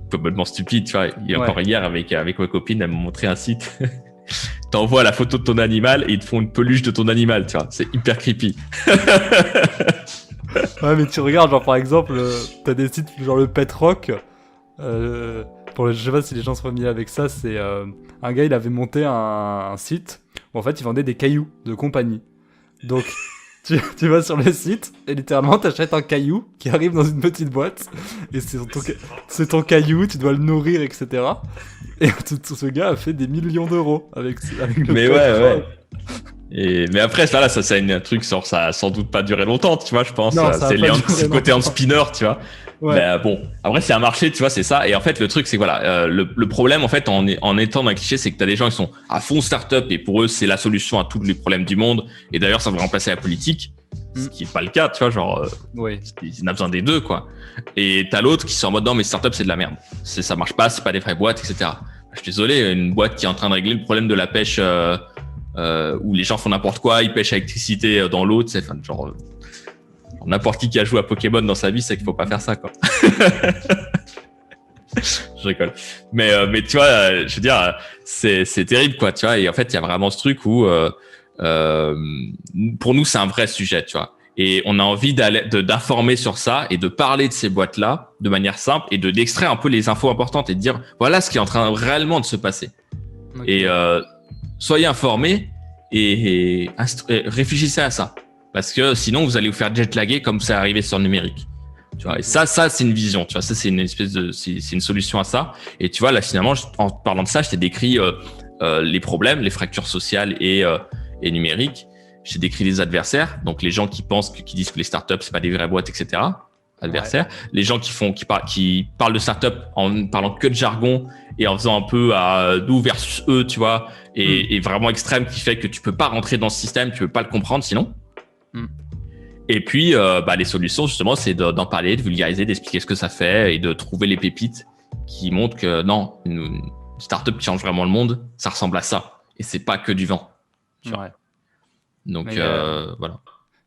complètement stupides, tu vois. Encore hier, avec ma copine, elle m'a montré un site. T'envoies la photo de ton animal et ils te font une peluche de ton animal, tu vois. C'est hyper creepy. Ouais, mais tu regardes, genre par exemple, t'as des sites genre le Pet Rock. Je sais pas si les gens sont familiers avec ça. C'est un gars, il avait monté un site où en fait il vendait des cailloux de compagnie. Donc Tu vas sur le site et littéralement t'achètes un caillou qui arrive dans une petite boîte et c'est ton caillou, tu dois le nourrir, etc. Et tout ce gars a fait des millions d'euros avec le Mais code. ouais. Mais après, ça, c'est un truc, ça a sans doute pas duré longtemps, tu vois, je pense. Non, ça a c'est pas duré le côté longtemps. en spinner, tu vois. Ouais. Mais bon, après, c'est un marché, tu vois, c'est ça. Et en fait, le truc, c'est que voilà, le problème, en fait, en étant dans un cliché, c'est que t'as des gens qui sont à fond start-up et pour eux, c'est la solution à tous les problèmes du monde. Et d'ailleurs, ça va remplacer la politique. Ce qui est pas le cas, tu vois, genre, Oui. il a besoin des deux, quoi. Et t'as l'autre qui sont en mode, non, mais start-up, c'est de la merde. Ça marche pas, c'est pas des vraies boîtes, etc. Je suis désolé, une boîte qui est en train de régler le problème de la pêche, où les gens font n'importe quoi, ils pêchent à l'électricité dans l'eau, tu sais, enfin, genre, n'importe qui a joué à Pokémon dans sa vie, c'est qu'il faut pas faire ça, quoi. Je rigole. Mais tu vois, je veux dire, c'est terrible, quoi, tu vois. Et en fait, il y a vraiment ce truc où, pour nous, c'est un vrai sujet, tu vois. Et on a envie d'informer sur ça et de parler de ces boîtes-là de manière simple et d'extraire un peu les infos importantes et de dire, voilà ce qui est en train réellement de se passer. Okay. Et soyez informés et réfléchissez à ça. Parce que sinon, vous allez vous faire jetlaguer comme c'est arrivé sur le numérique. Tu vois, et ça, c'est une vision. Tu vois, ça, c'est une espèce c'est une solution à ça. Et tu vois, là, finalement, en parlant de ça, je t'ai décrit les problèmes, les fractures sociales et numériques. J'ai décrit les adversaires. Donc, les gens qui disent que les startups, c'est pas des vraies boîtes, etc. Adversaires. Ouais. Les gens qui parlent de startups en parlant que de jargon et en faisant un peu à nous versus eux, tu vois, et vraiment extrême qui fait que tu peux pas rentrer dans ce système, tu peux pas le comprendre sinon. Et puis, les solutions, justement, c'est d'en parler, de vulgariser, d'expliquer ce que ça fait et de trouver les pépites qui montrent que non, une startup qui change vraiment le monde, ça ressemble à ça. Et c'est pas que du vent. Ouais. Donc, voilà.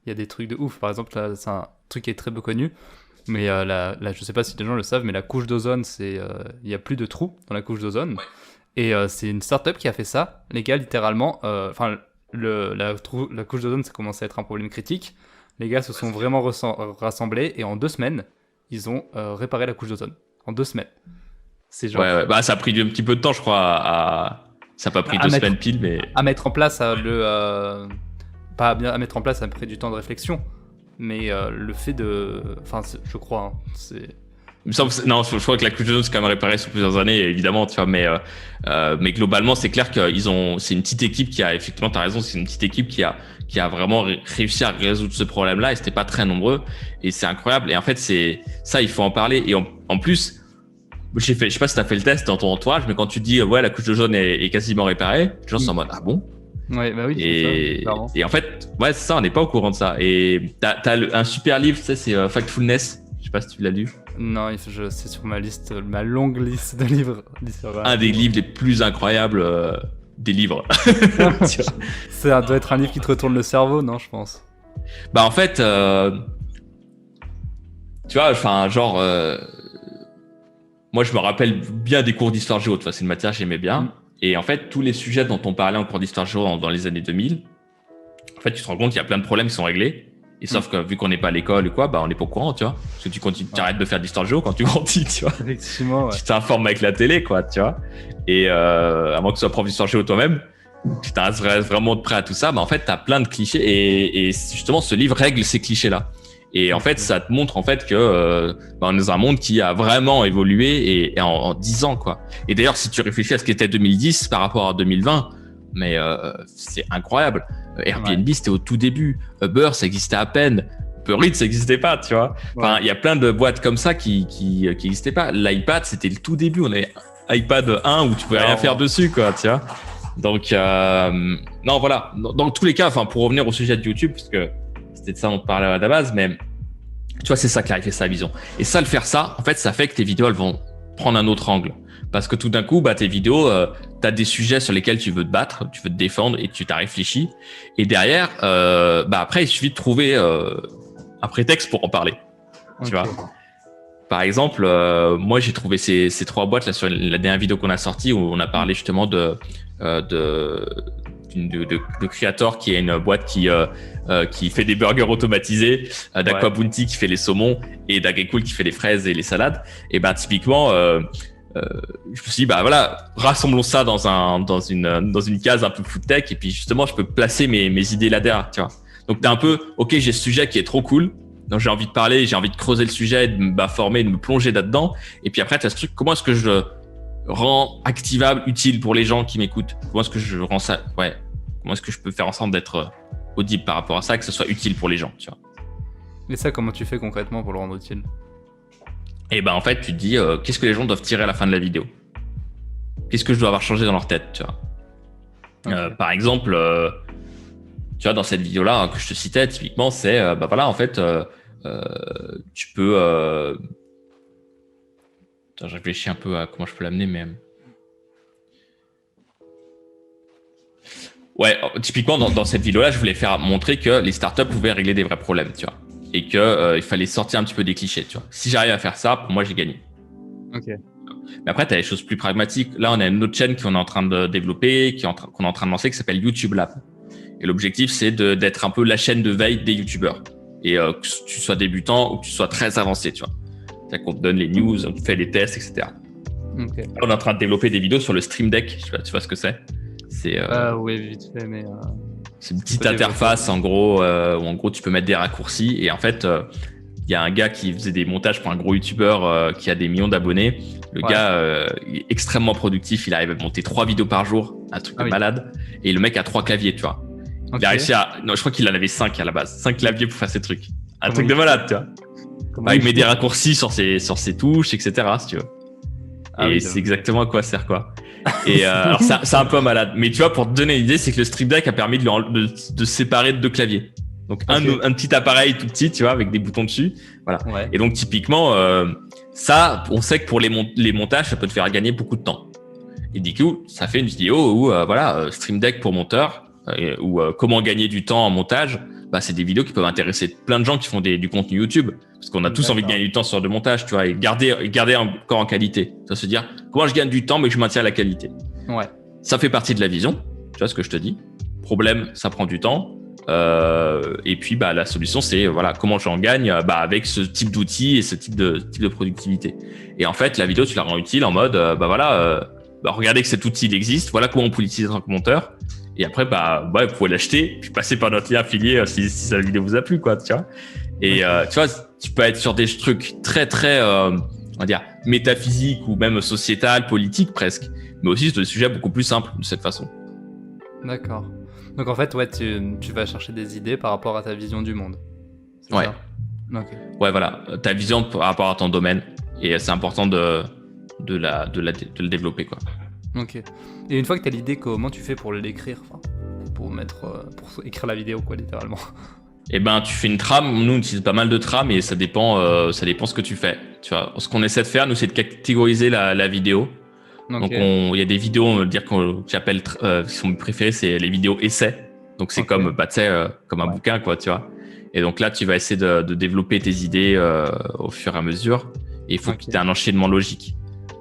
Il y a des trucs de ouf. Par exemple, là, c'est un truc qui est très peu connu. Mais là, je sais pas si les gens le savent, mais la couche d'ozone, il y a plus de trous dans la couche d'ozone. Ouais. Et c'est une startup qui a fait ça. Les gars, littéralement, la couche d'ozone, ça commence à être un problème critique. Les gars se sont vraiment rassemblés et en 2 semaines, ils ont réparé la couche d'ozone. En 2 semaines. C'est genre. Ouais. Bah, ça a pris un petit peu de temps, je crois. Ça n'a pas pris 2 semaines pile, mais. À mettre en place pas bien à mettre en place, ça a pris du temps de réflexion. Mais le fait de. Enfin, je crois. Hein, c'est. Non, je crois que la couche d'ozone c'est quand même réparée sur plusieurs années, évidemment, tu vois, mais globalement, c'est clair c'est une petite équipe qui a, effectivement, t'as raison, c'est une petite équipe qui a vraiment réussi à résoudre ce problème-là et c'était pas très nombreux et c'est incroyable. Et en fait, c'est ça, il faut en parler. Et en plus, je sais pas si t'as fait le test dans ton entourage, mais quand tu dis, ouais, la couche d'ozone est quasiment réparée, les gens sont en mode, ah bon? Ouais, bah oui, et en fait, ouais, c'est ça, on n'est pas au courant de ça. Et t'as un super livre, tu sais, c'est Factfulness. Je sais pas si tu l'as lu. Non, c'est sur ma longue liste de livres. Un des livres les plus incroyables des livres. Ça doit être un livre qui te retourne le cerveau, non, je pense. Bah en fait, tu vois, enfin genre, moi je me rappelle bien des cours d'histoire géo. C'est une matière que j'aimais bien. Et en fait, tous les sujets dont on parlait en cours d'histoire géo dans les années 2000, en fait, tu te rends compte qu'il y a plein de problèmes qui sont réglés. Et sauf que vu qu'on n'est pas à l'école ou quoi, on n'est pas au courant, tu vois. Parce que tu arrêtes de faire de l'histoire géo quand tu grandis, tu vois. Effectivement, ouais. Tu t'informes avec la télé, quoi, tu vois. Et à moins que tu sois prof d'histoire géo toi-même, tu restes vraiment prêt à tout ça. Mais en fait, tu as plein de clichés. Et justement, ce livre règle ces clichés-là. Et en fait, ça te montre en fait que on est dans un monde qui a vraiment évolué et en 10 ans, quoi. Et d'ailleurs, si tu réfléchis à ce qu'était 2010 par rapport à 2020, mais c'est incroyable. Airbnb, c'était au tout début. Uber, ça existait à peine. Uber Eats, ça n'existait pas, tu vois. Enfin, il y a plein de boîtes comme ça qui n'existaient pas. L'iPad, c'était le tout début. On avait iPad 1 où tu pouvais rien faire dessus, quoi, tu vois. Donc, non, voilà. Dans tous les cas, enfin, pour revenir au sujet de YouTube, parce que c'était de ça dont on parlait à la base, mais tu vois, c'est ça clarifie sa vision. Et ça, le faire ça, en fait, ça fait que tes vidéos, elles vont prendre un autre angle. Parce que tout d'un coup, tes vidéos, tu as des sujets sur lesquels tu veux te battre, tu veux te défendre et tu t'as réfléchi. Et derrière, après, il suffit de trouver un prétexte pour en parler. Tu vois. Par exemple, moi, j'ai trouvé ces 3 boîtes là sur la dernière vidéo qu'on a sortie où on a parlé justement de Creator, qui est une boîte qui fait des burgers automatisés, d'Aqua Bounty qui fait les saumons et d'Agricool qui fait les fraises et les salades. Et typiquement, je me suis dit, voilà, rassemblons ça dans une case un peu food tech et puis justement, je peux placer mes idées là-derrière, tu vois. Donc t'es un peu, ok, j'ai ce sujet qui est trop cool, donc j'ai envie de parler, j'ai envie de creuser le sujet, de me former, de me plonger là-dedans. Et puis après, t'as ce truc, comment est-ce que je le rends activable, utile pour les gens qui m'écoutent? Comment est-ce que je rends ça, comment est-ce que je peux faire en sorte d'être audible par rapport à ça, que ce soit utile pour les gens, tu vois? Et ça, comment tu fais concrètement pour le rendre utile? Et ben en fait, tu te dis, qu'est-ce que les gens doivent tirer à la fin de la vidéo? Qu'est-ce que je dois avoir changé dans leur tête, tu vois? Okay. Par exemple, tu vois, dans cette vidéo-là que je te citais, typiquement, c'est, voilà, en fait, tu peux... Attends, je réfléchis un peu à comment je peux l'amener, mais... Ouais, typiquement, dans cette vidéo-là, je voulais faire montrer que les startups pouvaient régler des vrais problèmes, tu vois. Et que il fallait sortir un petit peu des clichés, tu vois. Si j'arrive à faire ça, pour moi, j'ai gagné. Ok. Mais après, tu as des choses plus pragmatiques. Là, on a une autre chaîne qu'on est en train de développer, qu'on est en train de lancer, qui s'appelle YouTube Lab. Et l'objectif, c'est d'être un peu la chaîne de veille des YouTubeurs. Et que tu sois débutant ou que tu sois très avancé, tu vois. C'est-à-dire qu'on te donne les news, on te fait les tests, etc. Okay. Là, on est en train de développer des vidéos sur le Stream Deck. Tu vois ce que c'est? C'est oui, vite fait, mais... C'est une petite interface, en gros, où en gros, tu peux mettre des raccourcis. Et en fait, il y a un gars qui faisait des montages pour un gros YouTuber qui a des millions d'abonnés. Le gars il est extrêmement productif. Il arrive à monter 3 vidéos par jour, un truc de malade. Et le mec a 3 claviers, tu vois. Okay. Il a réussi à... Non, je crois qu'il en avait 5 à la base. 5 claviers pour faire ces trucs. Un truc de malade, tu vois. Il met des raccourcis sur ses touches, etc., si tu veux. Et c'est exactement à quoi sert, quoi. Et alors, c'est un peu malade. Mais tu vois, pour te donner l'idée, c'est que le Stream Deck a permis de séparer 2 claviers. Donc, un petit appareil tout petit, tu vois, avec des boutons dessus. Voilà. Ouais. Et donc, typiquement, ça, on sait que pour les montages, ça peut te faire gagner beaucoup de temps. Et du coup, ça fait une vidéo où, Stream Deck pour monteur, ou comment gagner du temps en montage. Bah, c'est des vidéos qui peuvent intéresser plein de gens qui font du contenu YouTube. Parce qu'on a tous envie de gagner du temps sur le montage, tu vois, et garder encore en qualité. Ça se dire, comment je gagne du temps, mais que je maintiens la qualité. Ouais. Ça fait partie de la vision. Tu vois ce que je te dis? Problème, ça prend du temps. Et puis, bah, la solution, c'est, comment j'en gagne, avec ce type d'outils et ce type de productivité. Et en fait, la vidéo, tu la rends utile en mode, regardez que cet outil il existe. Voilà comment on peut l'utiliser en tant que monteur. Et après, vous pouvez l'acheter, puis passer par notre lien affilié si la vidéo vous a plu, quoi, tu vois. Et tu vois, tu peux être sur des trucs très, très, on va dire, métaphysiques ou même sociétal, politique presque, mais aussi sur des sujets beaucoup plus simples de cette façon. D'accord. Donc en fait, ouais, tu vas chercher des idées par rapport à ta vision du monde. C'est ouais. Ça okay. Ouais, voilà, ta vision par rapport à ton domaine, et c'est important de le développer, quoi. Ok. Et une fois que tu as l'idée, comment tu fais pour l'écrire, pour écrire la vidéo, quoi, littéralement? Eh ben, tu fais une trame. Nous, on utilise pas mal de trames et ça dépend ce que tu fais. Tu vois, ce qu'on essaie de faire, nous, c'est de catégoriser la vidéo. Okay. Donc, il y a des vidéos, on va dire que j'appelle, qui sont mes préférées, c'est les vidéos essais. Donc, c'est comme, comme un bouquin, quoi, tu vois. Et donc là, tu vas essayer de développer tes idées au fur et à mesure. Et il faut que tu aies un enchaînement logique.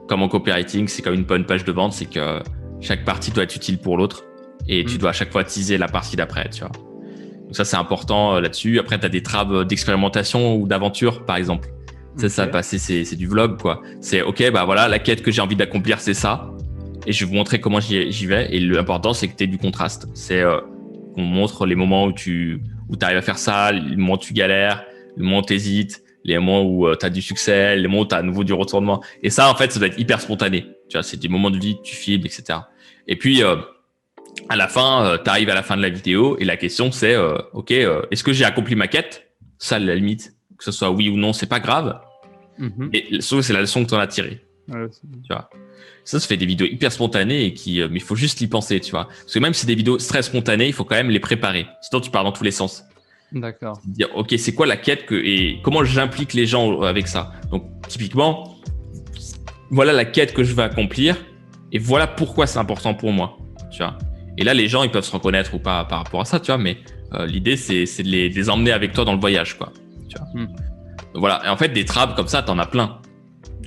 Comme en copywriting, c'est comme une bonne page de vente, c'est que chaque partie doit être utile pour l'autre et tu dois à chaque fois teaser la partie d'après, tu vois. Donc ça, c'est important là-dessus. Après, tu as des trames d'expérimentation ou d'aventure, par exemple. Okay. C'est du vlog, quoi. C'est la quête que j'ai envie d'accomplir, c'est ça. Et je vais vous montrer comment j'y vais. Et l'important, c'est que tu aies du contraste. C'est qu'on montre les moments où tu arrives à faire ça, les moments où tu galères, les moments où tu hésites, les moments où tu as du succès, les moments où tu as à nouveau du retournement. Et ça, en fait, ça doit être hyper spontané. Tu vois, c'est des moments de vie que tu filmes, etc. Et puis, à la fin, tu arrives à la fin de la vidéo et la question, c'est est-ce que j'ai accompli ma quête? Ça, à la limite, que ce soit oui ou non, c'est pas grave. Mm-hmm. Et sauf c'est la leçon que tu en as tirée. Ouais, tu vois. Ça fait des vidéos hyper spontanées et mais il faut juste y penser, tu vois. Parce que même si c'est des vidéos très spontanées, il faut quand même les préparer. Sinon, tu pars dans tous les sens. D'accord. Dire, c'est quoi la quête et comment j'implique les gens avec ça? Donc, typiquement, voilà la quête que je veux accomplir et voilà pourquoi c'est important pour moi, tu vois. Et là, les gens, ils peuvent se reconnaître ou pas par rapport à ça, tu vois, mais l'idée, c'est de les emmener avec toi dans le voyage, quoi, tu vois. Donc, voilà. Et en fait, des trames comme ça, t'en as plein.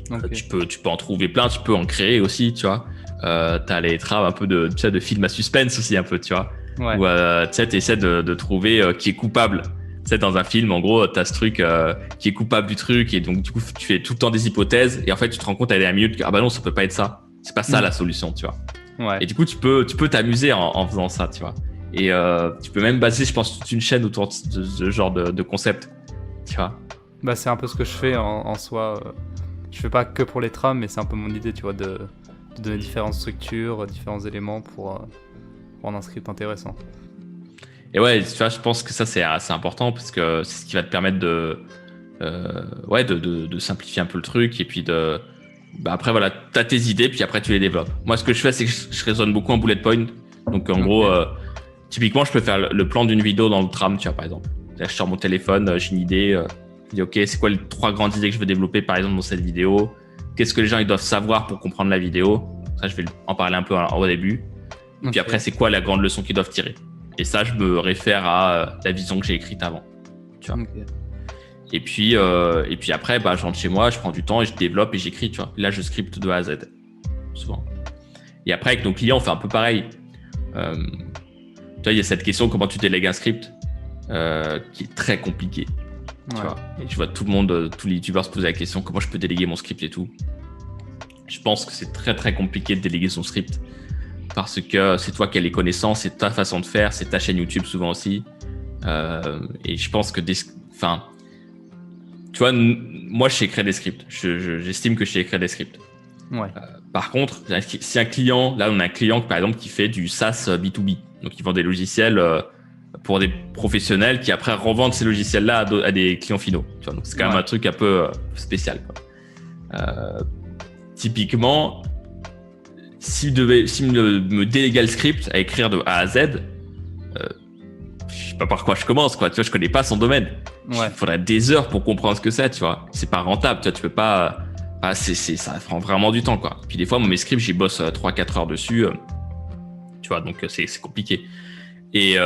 Okay. Tu peux en trouver plein, tu peux en créer aussi, tu vois. T'as les trames un peu de films à suspense aussi, un peu, tu vois. Ouais. Où tu essaies de trouver qui est coupable. Tu sais, dans un film, en gros, tu as ce truc qui est coupable du truc et donc du coup, tu fais tout le temps des hypothèses et en fait, tu te rends compte à la minute que ah bah non, ça peut pas être ça. C'est pas ça la solution, tu vois. Ouais. Et du coup, tu peux t'amuser en faisant ça, tu vois. Et tu peux même baser, je pense, toute une chaîne autour de ce genre de concept. Tu vois. Bah, c'est un peu ce que je fais en soi. Je fais pas que pour les trames, mais c'est un peu mon idée, tu vois, de donner différentes structures, différents éléments pour rendre un script intéressant. Et ouais, tu vois, je pense que ça, c'est assez important parce que c'est ce qui va te permettre de simplifier un peu le truc. Et puis après, voilà, t'as tes idées, puis après, tu les développes. Moi, ce que je fais, c'est que je raisonne beaucoup en bullet point. Donc, en gros, typiquement, je peux faire le plan d'une vidéo dans le tram, tu vois, par exemple. Là, je sors mon téléphone, j'ai une idée. Je dis, OK, c'est quoi les 3 grandes idées que je veux développer, par exemple, dans cette vidéo? Qu'est-ce que les gens ils doivent savoir pour comprendre la vidéo? Ça, je vais en parler un peu au début. Et puis après, c'est quoi la grande leçon qu'ils doivent tirer? Et ça, je me réfère à la vision que j'ai écrite avant. Tu vois. Et puis après, je rentre chez moi, je prends du temps et je développe et j'écris, tu vois. Là, je scripte de A à Z, souvent. Et après, avec nos clients, on fait un peu pareil. Tu vois, il y a cette question, comment tu délègues un script, qui est très compliquée. Tu vois. Et je vois tout le monde, tous les youtubeurs se poser la question, comment je peux déléguer mon script et tout. Je pense que c'est très, très compliqué de déléguer son script parce que c'est toi qui as les connaissances, c'est ta façon de faire, c'est ta chaîne YouTube souvent aussi. Et je pense que tu vois, moi, je sais écrire des scripts. J'estime que je sais écrire des scripts. Ouais. Par contre, si un client, là, on a un client, par exemple, qui fait du SaaS B2B. Donc, il vend des logiciels pour des professionnels qui, après, revendent ces logiciels-là à des clients finaux. Tu vois, donc, c'est quand même un truc un peu spécial, quoi. Typiquement, s'il me déléguait le script à écrire de A à Z, je sais pas par quoi je commence, quoi. Tu vois, je connais pas son domaine. Il faudrait des heures pour comprendre ce que c'est, tu vois. C'est pas rentable, tu vois, tu peux pas. Ça prend vraiment du temps, quoi. Puis des fois, mes scripts, j'y bosse 3-4 heures dessus. Tu vois, donc c'est compliqué. Et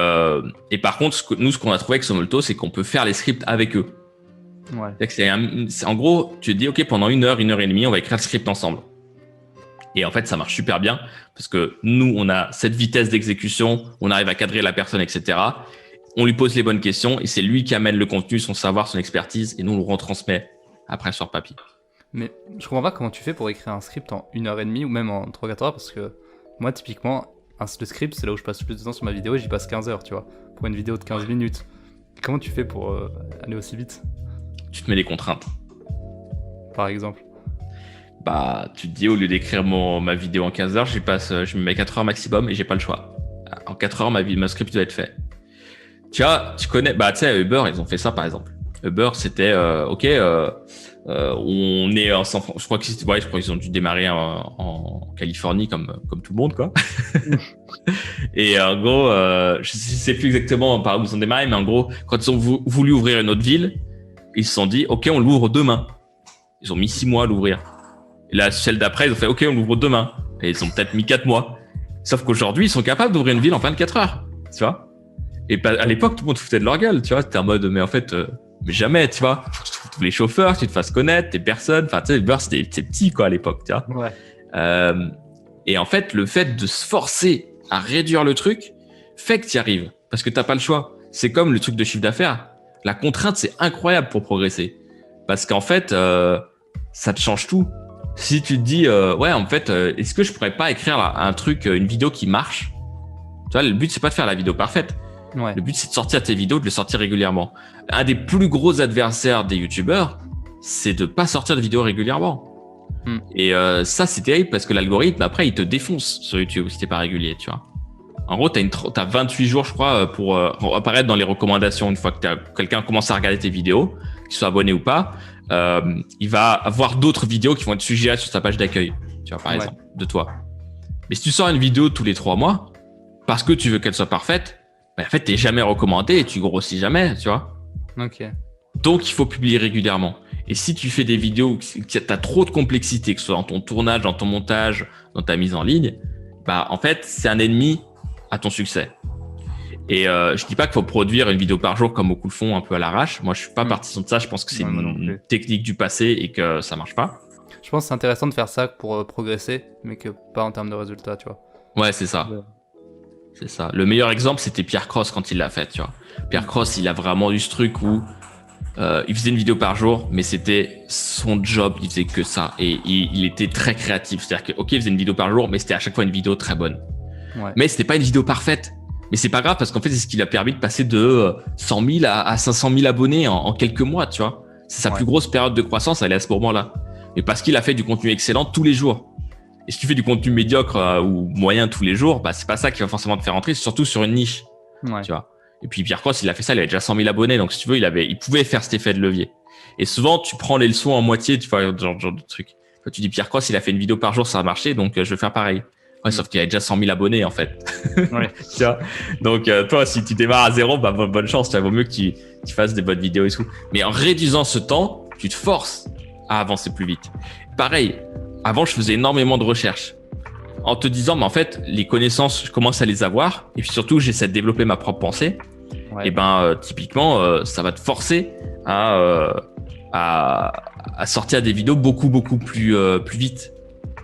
par contre, ce qu'on a trouvé avec Somolto, c'est qu'on peut faire les scripts avec eux. Ouais. C'est en gros, tu te dis, OK, pendant 1 heure, 1 heure et demie, on va écrire le script ensemble. Et en fait, ça marche super bien parce que nous, on a cette vitesse d'exécution, on arrive à cadrer la personne, etc. On lui pose les bonnes questions et c'est lui qui amène le contenu, son savoir, son expertise et nous, on le retransmet après sur papier. Mais je comprends pas comment tu fais pour écrire un script en 1 heure et demie ou même en 3-4 heures parce que moi, typiquement, le script, c'est là où je passe le plus de temps sur ma vidéo et j'y passe 15 heures, tu vois, pour une vidéo de 15 minutes. Comment tu fais pour aller aussi vite? Tu te mets des contraintes. Par exemple? Tu te dis, au lieu d'écrire ma vidéo en 15 heures, je me mets 4 heures maximum et j'ai pas le choix. En 4 heures, ma script doit être fait. Tu vois, tu sais, Uber, ils ont fait ça, par exemple. Uber, c'était, OK, on est en San Francisco. Je crois qu'ils ont dû démarrer en Californie comme tout le monde, quoi. Et en gros, je sais plus exactement par où ils ont démarré, mais en gros, quand ils ont voulu ouvrir une autre ville, ils se sont dit, OK, on l'ouvre demain. Ils ont mis 6 mois à l'ouvrir. Et là, celle d'après, ils ont fait, OK, on l'ouvre demain. Et ils ont peut-être mis 4 mois. Sauf qu'aujourd'hui, ils sont capables d'ouvrir une ville en 24 heures. Tu vois? Et à l'époque, tout le monde foutait de leur gueule. Tu vois? C'était en mode, mais en fait, mais jamais, tu vois? Tous les chauffeurs, tu te fasses connaître, des personnes. Enfin, tu sais, Uber, c'était petit, quoi, à l'époque, tu vois? Ouais. Et en fait, le fait de se forcer à réduire le truc fait que tu y arrives. Parce que t'as pas le choix. C'est comme le truc de chiffre d'affaires. La contrainte, c'est incroyable pour progresser. Parce qu'en fait, ça te change tout. Si tu te dis, en fait, est-ce que je pourrais pas écrire un truc, une vidéo qui marche? Tu vois, le but, c'est pas de faire la vidéo parfaite. Ouais. Le but, c'est de sortir tes vidéos, de les sortir régulièrement. Un des plus gros adversaires des youtubeurs, c'est de pas sortir de vidéos régulièrement. Et ça, c'est terrible parce que l'algorithme, après, il te défonce sur YouTube si t'es pas régulier, tu vois. En gros, t'as 28 jours, je crois, pour apparaître dans les recommandations une fois que quelqu'un commence à regarder tes vidéos, qu'il soit abonné ou pas. Il va avoir d'autres vidéos qui vont être suggérées sur sa page d'accueil, tu vois, par exemple, de toi. Mais si tu sors une vidéo tous les 3 mois, parce que tu veux qu'elle soit parfaite, en fait, t'es jamais recommandé et tu grossis jamais, tu vois. Ok. Donc, il faut publier régulièrement. Et si tu fais des vidéos où t'as trop de complexité, que ce soit dans ton tournage, dans ton montage, dans ta mise en ligne, en fait, c'est un ennemi à ton succès. Et je dis pas qu'il faut produire une vidéo par jour comme beaucoup le font un peu à l'arrache. Moi, je suis pas partisan de ça. Je pense que c'est une technique du passé et que ça marche pas. Je pense que c'est intéressant de faire ça pour progresser, mais que pas en termes de résultats, tu vois. Ouais, c'est ça. C'est ça. Le meilleur exemple, c'était Pierre Cross quand il l'a fait, tu vois. Pierre Cross, il a vraiment eu ce truc où il faisait une vidéo par jour, mais c'était son job, il faisait que ça. Et il était très créatif. C'est-à-dire que, OK, il faisait une vidéo par jour, mais c'était à chaque fois une vidéo très bonne. Ouais. Mais c'était pas une vidéo parfaite. Mais c'est pas grave parce qu'en fait, c'est ce qui lui a permis de passer de 100 000 à 500 000 abonnés en quelques mois, tu vois. C'est sa plus grosse période de croissance, elle est à ce moment-là. Mais parce qu'il a fait du contenu excellent tous les jours. Et si tu fais du contenu médiocre ou moyen tous les jours, bah, c'est pas ça qui va forcément te faire rentrer, surtout sur une niche, tu vois. Et puis Pierre Cross, il a fait ça, il avait déjà 100 000 abonnés, donc si tu veux, il pouvait faire cet effet de levier. Et souvent, tu prends les leçons en moitié, tu vois, genre de truc. Quand tu dis Pierre Cross, il a fait une vidéo par jour, ça a marché, donc je vais faire pareil. Ouais, sauf qu'il a déjà 100 000 abonnés, en fait. Ouais. Tu vois. Donc, toi, si tu démarres à zéro, bah, bonne chance, tu vois, vaut mieux que tu fasses des bonnes vidéos et tout. Mais en réduisant ce temps, tu te forces à avancer plus vite. Pareil, avant, je faisais énormément de recherches. En te disant, mais en fait, les connaissances, je commence à les avoir. Et puis surtout, j'essaie de développer ma propre pensée. Ouais. Et ben, typiquement, ça va te forcer à sortir des vidéos beaucoup plus vite.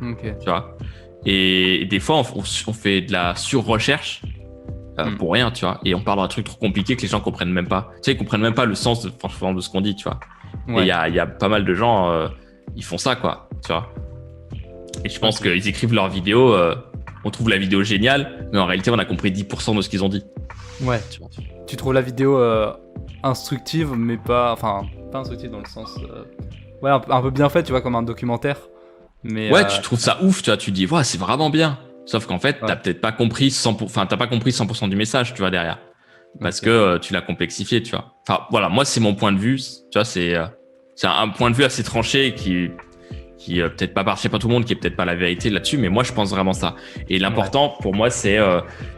Ok. Tu vois. Et des fois, on fait de la sur-recherche pour rien, tu vois. Et on parle d'un truc trop compliqué que les gens comprennent même pas. Tu sais, ils comprennent même pas le sens de ce qu'on dit, tu vois. Ouais. Et il y a pas mal de gens, ils font ça, quoi, tu vois. Et je pense qu'ils écrivent leurs vidéos, on trouve la vidéo géniale, mais en réalité, on a compris 10% de ce qu'ils ont dit. Ouais. Tu trouves la vidéo instructive, mais pas instructive dans le sens, ouais, un peu bien faite, tu vois, comme un documentaire. Mais ouais, tu trouves ça ouf, tu vois, tu dis, ouais, c'est vraiment bien. Sauf qu'en fait, t'as peut-être pas compris 100%, t'as pas compris 100% du message, tu vois, derrière. Parce que tu l'as complexifié, tu vois. Enfin, voilà, moi, c'est mon point de vue, tu vois, c'est un point de vue assez tranché qui peut-être pas partagé par tout le monde, qui est peut-être pas la vérité là-dessus, mais moi, je pense vraiment ça. Et l'important, pour moi, c'est,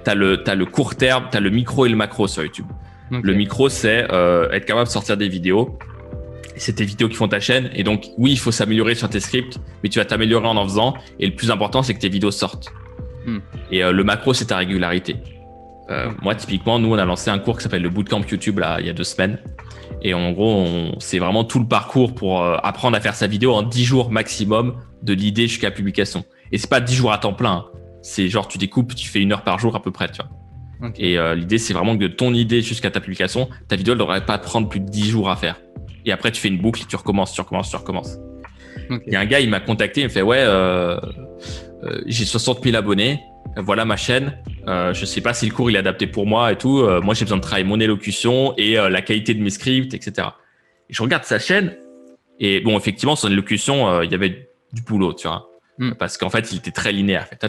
t'as le court terme, t'as le micro et le macro sur YouTube. Okay. Le micro, c'est être capable de sortir des vidéos. C'est tes vidéos qui font ta chaîne. Et donc, oui, il faut s'améliorer sur tes scripts, mais tu vas t'améliorer en faisant. Et le plus important, c'est que tes vidéos sortent. Et le macro, c'est ta régularité. Moi, typiquement, nous, on a lancé un cours qui s'appelle le Bootcamp YouTube, là, il y a 2 semaines. Et en gros, c'est vraiment tout le parcours pour apprendre à faire sa vidéo en 10 jours maximum, de l'idée jusqu'à la publication. Et c'est pas 10 jours à temps plein. Hein. C'est genre, tu découpes, tu fais 1 heure par jour à peu près, tu vois. Okay. Et l'idée, c'est vraiment que de ton idée jusqu'à ta publication, ta vidéo ne devrait pas te prendre plus de 10 jours à faire. Et après, tu fais une boucle et tu recommences. Okay. Il y a un gars, il m'a contacté, il me fait, ouais, j'ai 60 000 abonnés, voilà ma chaîne. Je sais pas si le cours il est adapté pour moi et tout. Moi, j'ai besoin de travailler mon élocution et la qualité de mes scripts, etc. Et je regarde sa chaîne et bon, effectivement, son élocution, il y avait du boulot, tu vois. Parce qu'en fait, il était très linéaire. Tu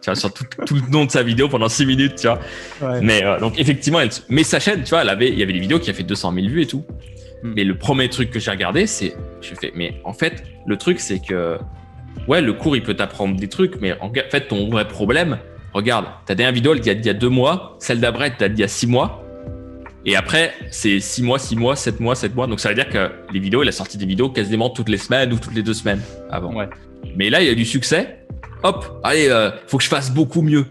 vois, sur tout le long de sa vidéo pendant 6 minutes, tu vois. Ouais. Mais donc effectivement, mais sa chaîne, tu vois, il y avait des vidéos qui a fait 200 000 vues et tout. Mais le premier truc que j'ai regardé, mais en fait, le truc, c'est que ouais, le cours, il peut t'apprendre des trucs, mais en fait, ton vrai problème, regarde, ta dernière vidéo, il y a 2 mois, celle d'après, il y a 6 mois. Et après, c'est 6 mois, 7 mois. Donc, ça veut dire que les vidéos, il a sorti des vidéos quasiment toutes les semaines ou toutes les 2 semaines avant. Ouais. Mais là, il y a du succès. Hop, allez, faut que je fasse beaucoup mieux.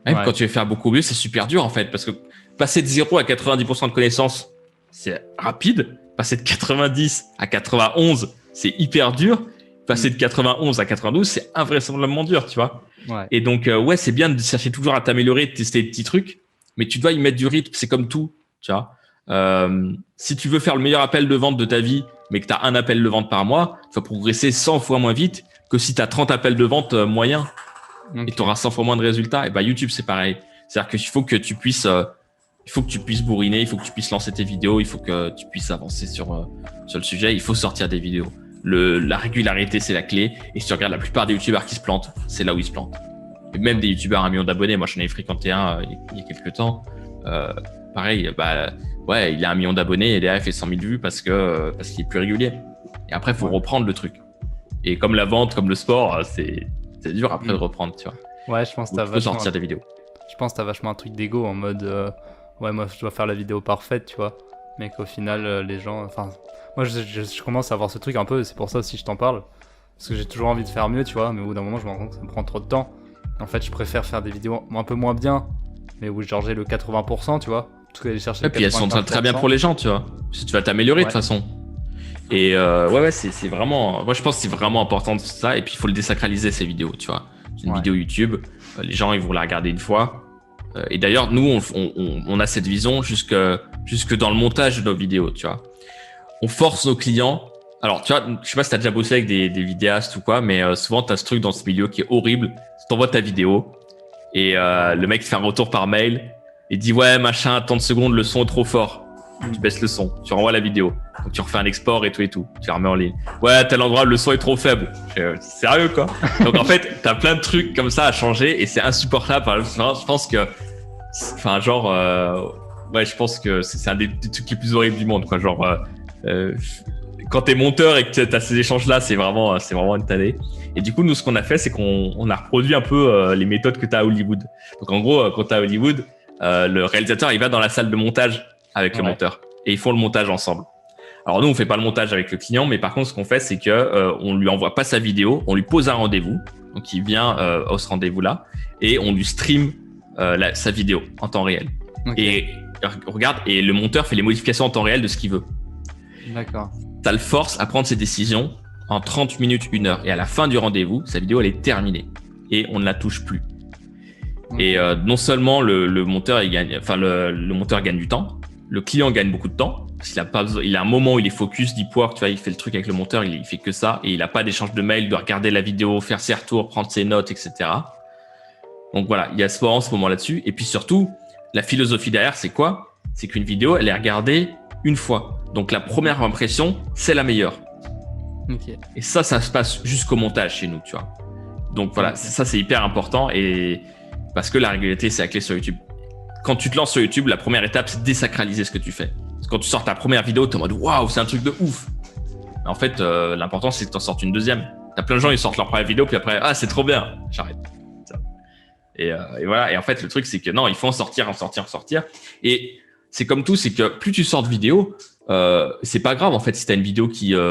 Même quand tu veux faire beaucoup mieux, c'est super dur, en fait, parce que passer de 0 à 90% de connaissances, c'est rapide. Passer de 90 à 91, c'est hyper dur. Passer de 91 à 92, c'est invraisemblablement dur, tu vois. Ouais. Et donc, ouais, c'est bien de chercher toujours à t'améliorer, de tester des petits trucs, mais tu dois y mettre du rythme, c'est comme tout. Tu vois, si tu veux faire le meilleur appel de vente de ta vie, mais que tu as un appel de vente par mois, tu vas progresser 100 fois moins vite que si tu as 30 appels de vente moyens et tu auras 100 fois moins de résultats. Et bah, YouTube, c'est pareil. C'est-à-dire qu'il faut que tu puisses, bourriner, il faut que tu puisses lancer tes vidéos, il faut que tu puisses avancer sur le sujet, il faut sortir des vidéos. La régularité, c'est la clé. Et si tu regardes la plupart des youtubeurs qui se plantent, c'est là où ils se plantent. Et même des youtubeurs à 1 million d'abonnés, moi j'en ai fréquenté un il y a quelques temps. Pareil, bah ouais, il a 1 million d'abonnés et derrière il fait 100 000 vues parce qu'il est plus régulier. Et après, il faut reprendre le truc. Et comme la vente, comme le sport, c'est dur après de reprendre, tu vois. Ouais, je pense que tu peux sortir des vidéos. Je pense que t'as vachement un truc d'ego en mode ouais, moi je dois faire la vidéo parfaite, tu vois. Mais qu'au final, les gens, enfin, moi je commence à avoir ce truc un peu, c'est pour ça aussi que je t'en parle. Parce que j'ai toujours envie de faire mieux, tu vois. Mais au bout d'un moment, je me rends compte que ça me prend trop de temps. En fait, je préfère faire des vidéos un peu moins bien, mais où genre j'ai le 80%, tu vois. Et puis elles sont très bien pour les gens, tu vois. Si tu vas t'améliorer de toute façon. Et ouais, c'est vraiment. Moi, je pense que c'est vraiment important de ça. Et puis, il faut le désacraliser ces vidéos, tu vois. Une vidéo YouTube, les gens ils vont la regarder une fois. Et d'ailleurs, nous, on a cette vision jusque dans le montage de nos vidéos, tu vois. On force nos clients. Alors, tu vois, je sais pas si t'as déjà bossé avec des vidéastes ou quoi, mais souvent t'as ce truc dans ce milieu qui est horrible. Tu t'envoies ta vidéo Et le mec fait un retour par mail. Il dit ouais machin, tant de secondes, le son est trop fort. Tu baisses le son, tu renvoies la vidéo. Donc tu refais un export et tout. Tu la remets en ligne. Ouais, à tel endroit, le son est trop faible. Sérieux quoi. Donc en fait, t'as plein de trucs comme ça à changer et c'est insupportable. Enfin, je pense que, enfin genre, ouais, je pense que c'est un des trucs les plus horribles du monde quoi. Genre, quand t'es monteur et que t'as ces échanges là, c'est vraiment une tannée. Et du coup, nous, ce qu'on a fait, c'est qu'on a reproduit un peu les méthodes que t'as à Hollywood. Donc en gros, quand t'es à Hollywood, le réalisateur il va dans la salle de montage avec le monteur et ils font le montage ensemble. Alors nous on fait pas le montage avec le client, mais par contre ce qu'on fait c'est que on lui envoie pas sa vidéo, on lui pose un rendez-vous, donc il vient à ce rendez-vous là et on lui stream sa vidéo en temps réel. Et regarde, et le monteur fait les modifications en temps réel de ce qu'il veut. D'accord. Ça le force à prendre ses décisions en 30 minutes, 1 heure, et à la fin du rendez-vous sa vidéo elle est terminée et on ne la touche plus. Et non seulement le monteur il gagne, enfin le monteur gagne du temps, le client gagne beaucoup de temps parce qu'il a pas besoin, il a un moment où il est focus, deep work, tu vois, il fait le truc avec le monteur, il fait que ça et il a pas d'échange de mails, de regarder la vidéo, faire ses retours, prendre ses notes, etc. Donc voilà, il y a ce moment là-dessus. Et puis surtout, la philosophie derrière, c'est quoi? C'est qu'une vidéo, elle est regardée une fois. Donc la première impression, c'est la meilleure. Et ça se passe jusqu'au montage chez nous, tu vois. Donc voilà, ça c'est hyper important et parce que la régularité, c'est la clé sur YouTube. Quand tu te lances sur YouTube, la première étape, c'est de désacraliser ce que tu fais. Parce que quand tu sors ta première vidéo, t'es en mode waouh, c'est un truc de ouf. En fait, l'important, c'est que t'en sortes une deuxième. T'as plein de gens, ils sortent leur première vidéo, puis après, ah, c'est trop bien, j'arrête. Et voilà. Et en fait, le truc, c'est que non, il faut en sortir. Et c'est comme tout, c'est que plus tu sors de vidéos, c'est pas grave, en fait, si t'as une vidéo qui est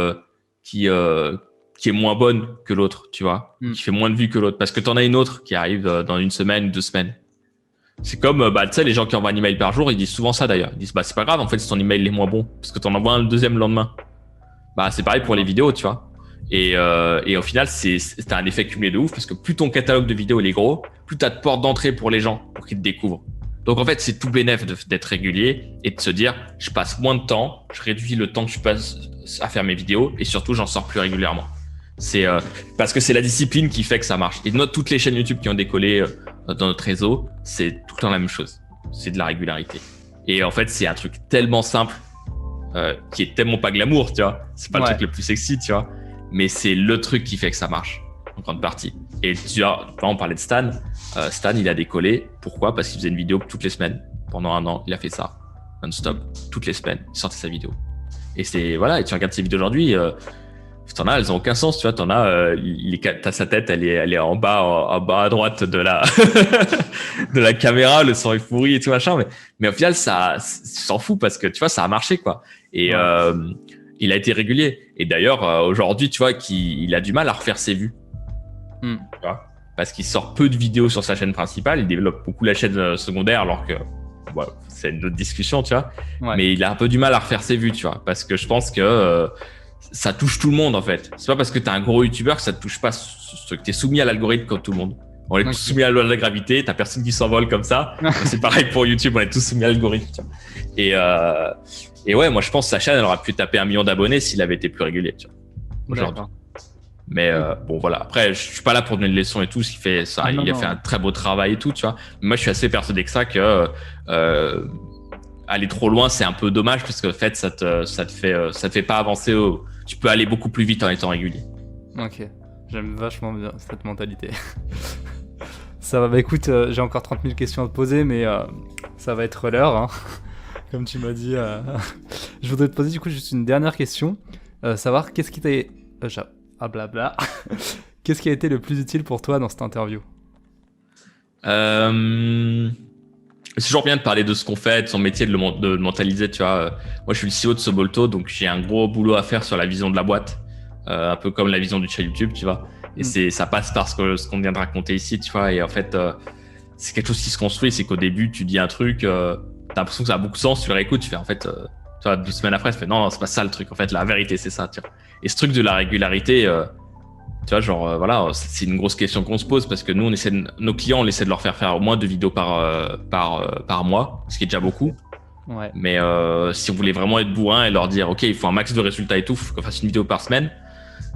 moins bonne que l'autre, tu vois, qui fait moins de vues que l'autre, parce que t'en as une autre qui arrive dans une semaine, 2 semaines. C'est comme, tu sais, les gens qui envoient un email par jour, ils disent souvent ça d'ailleurs. Ils disent, c'est pas grave, en fait, si ton email est moins bon, parce que t'en envoies un le deuxième le lendemain. C'est pareil pour les vidéos, tu vois. Et au final, t'as un effet cumulé de ouf, parce que plus ton catalogue de vidéos il est gros, plus t'as de portes d'entrée pour les gens, pour qu'ils te découvrent. Donc en fait, c'est tout bénef d'être régulier et de se dire, je passe moins de temps, je réduis le temps que je passe à faire mes vidéos, et surtout, j'en sors plus régulièrement. C'est parce que c'est la discipline qui fait que ça marche. Et toutes les chaînes YouTube qui ont décollé dans notre réseau, c'est tout le temps la même chose. C'est de la régularité. Et en fait, c'est un truc tellement simple qui est tellement pas glamour, tu vois. C'est pas le truc le plus sexy, tu vois. Mais c'est le truc qui fait que ça marche en grande partie. Et tu vois, on parlait de Stan. Stan, il a décollé. Pourquoi? Parce qu'il faisait une vidéo toutes les semaines. Pendant 1 an, il a fait ça non-stop. Toutes les semaines, il sortait sa vidéo. Et c'est voilà. Et tu regardes ses vidéos aujourd'hui. T'en as, elles ont aucun sens, tu vois. T'en as, t'as sa tête, elle est en bas à droite de la de la caméra, le son est pourri et tout machin. Mais au final, tu s'en fous parce que tu vois, ça a marché quoi. Et il a été régulier. Et d'ailleurs, aujourd'hui, tu vois, il a du mal à refaire ses vues, tu vois, parce qu'il sort peu de vidéos sur sa chaîne principale. Il développe beaucoup la chaîne secondaire, alors que c'est une autre discussion, tu vois. Mais il a un peu du mal à refaire ses vues, tu vois, parce que je pense que ça touche tout le monde en fait. C'est pas parce que t'es un gros youtubeur que ça te touche pas, que t'es soumis à l'algorithme comme tout le monde. On est tous soumis à la loi de la gravité, t'as personne qui s'envole comme ça. C'est pareil pour YouTube, on est tous soumis à l'algorithme. Et ouais, moi je pense que sa chaîne elle aurait pu taper 1 million d'abonnés s'il avait été plus régulier, tu vois, aujourd'hui. Mais bon voilà, après je suis pas là pour donner une leçon et tout, ce qu'il fait ça, il a fait un très beau travail et tout, tu vois. Mais moi je suis assez persuadé que ça, que aller trop loin c'est un peu dommage parce que en fait ça te fait pas avancer. Tu peux aller beaucoup plus vite en étant régulier. Ok, j'aime vachement bien cette mentalité. Ça va, écoute, j'ai encore 30 000 questions à te poser, mais ça va être l'heure, hein. Comme tu m'as dit. Je voudrais te poser du coup juste une dernière question, savoir qu'est-ce qui t'a... blabla. Qu'est-ce qui a été le plus utile pour toi dans cette interview? C'est toujours bien de parler de ce qu'on fait, de son métier, de le mentaliser, tu vois. Moi, je suis le CEO de Sobolto, donc j'ai un gros boulot à faire sur la vision de la boîte, un peu comme la vision du chat YouTube, tu vois. Et ça passe par ce qu'on vient de raconter ici, tu vois. Et en fait, c'est quelque chose qui se construit. C'est qu'au début, tu dis un truc, t'as l'impression que ça a beaucoup de sens, tu le réécoutes, tu fais en fait, tu vois, 2 semaines après, tu fais non, c'est pas ça le truc. En fait, la vérité, c'est ça, tu vois. Et ce truc de la régularité, tu vois, genre, voilà, c'est une grosse question qu'on se pose parce que nous, nos clients, on essaie de leur faire au moins 2 vidéos par mois, ce qui est déjà beaucoup. Ouais. Mais si on voulait vraiment être bourrin et leur dire, OK, il faut un max de résultats et tout, faut qu'on fasse une vidéo par semaine,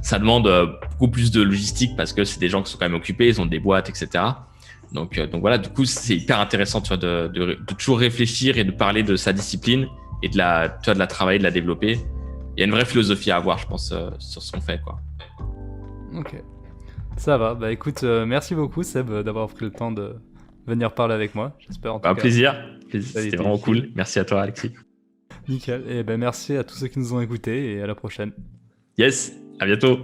ça demande beaucoup plus de logistique parce que c'est des gens qui sont quand même occupés, ils ont des boîtes, etc. Donc voilà, du coup, c'est hyper intéressant, tu vois, de toujours réfléchir et de parler de sa discipline et tu vois, de la travailler, de la développer. Il y a une vraie philosophie à avoir, je pense, sur ce qu'on fait, quoi. Ok. Ça va. Bah écoute, merci beaucoup Seb d'avoir pris le temps de venir parler avec moi. J'espère en tout Un cas. plaisir. Ça a C'était été vraiment utile. cool. Merci à toi, Alexis. Nickel. Et ben merci à tous ceux qui nous ont écoutés et à la prochaine. Yes, à bientôt.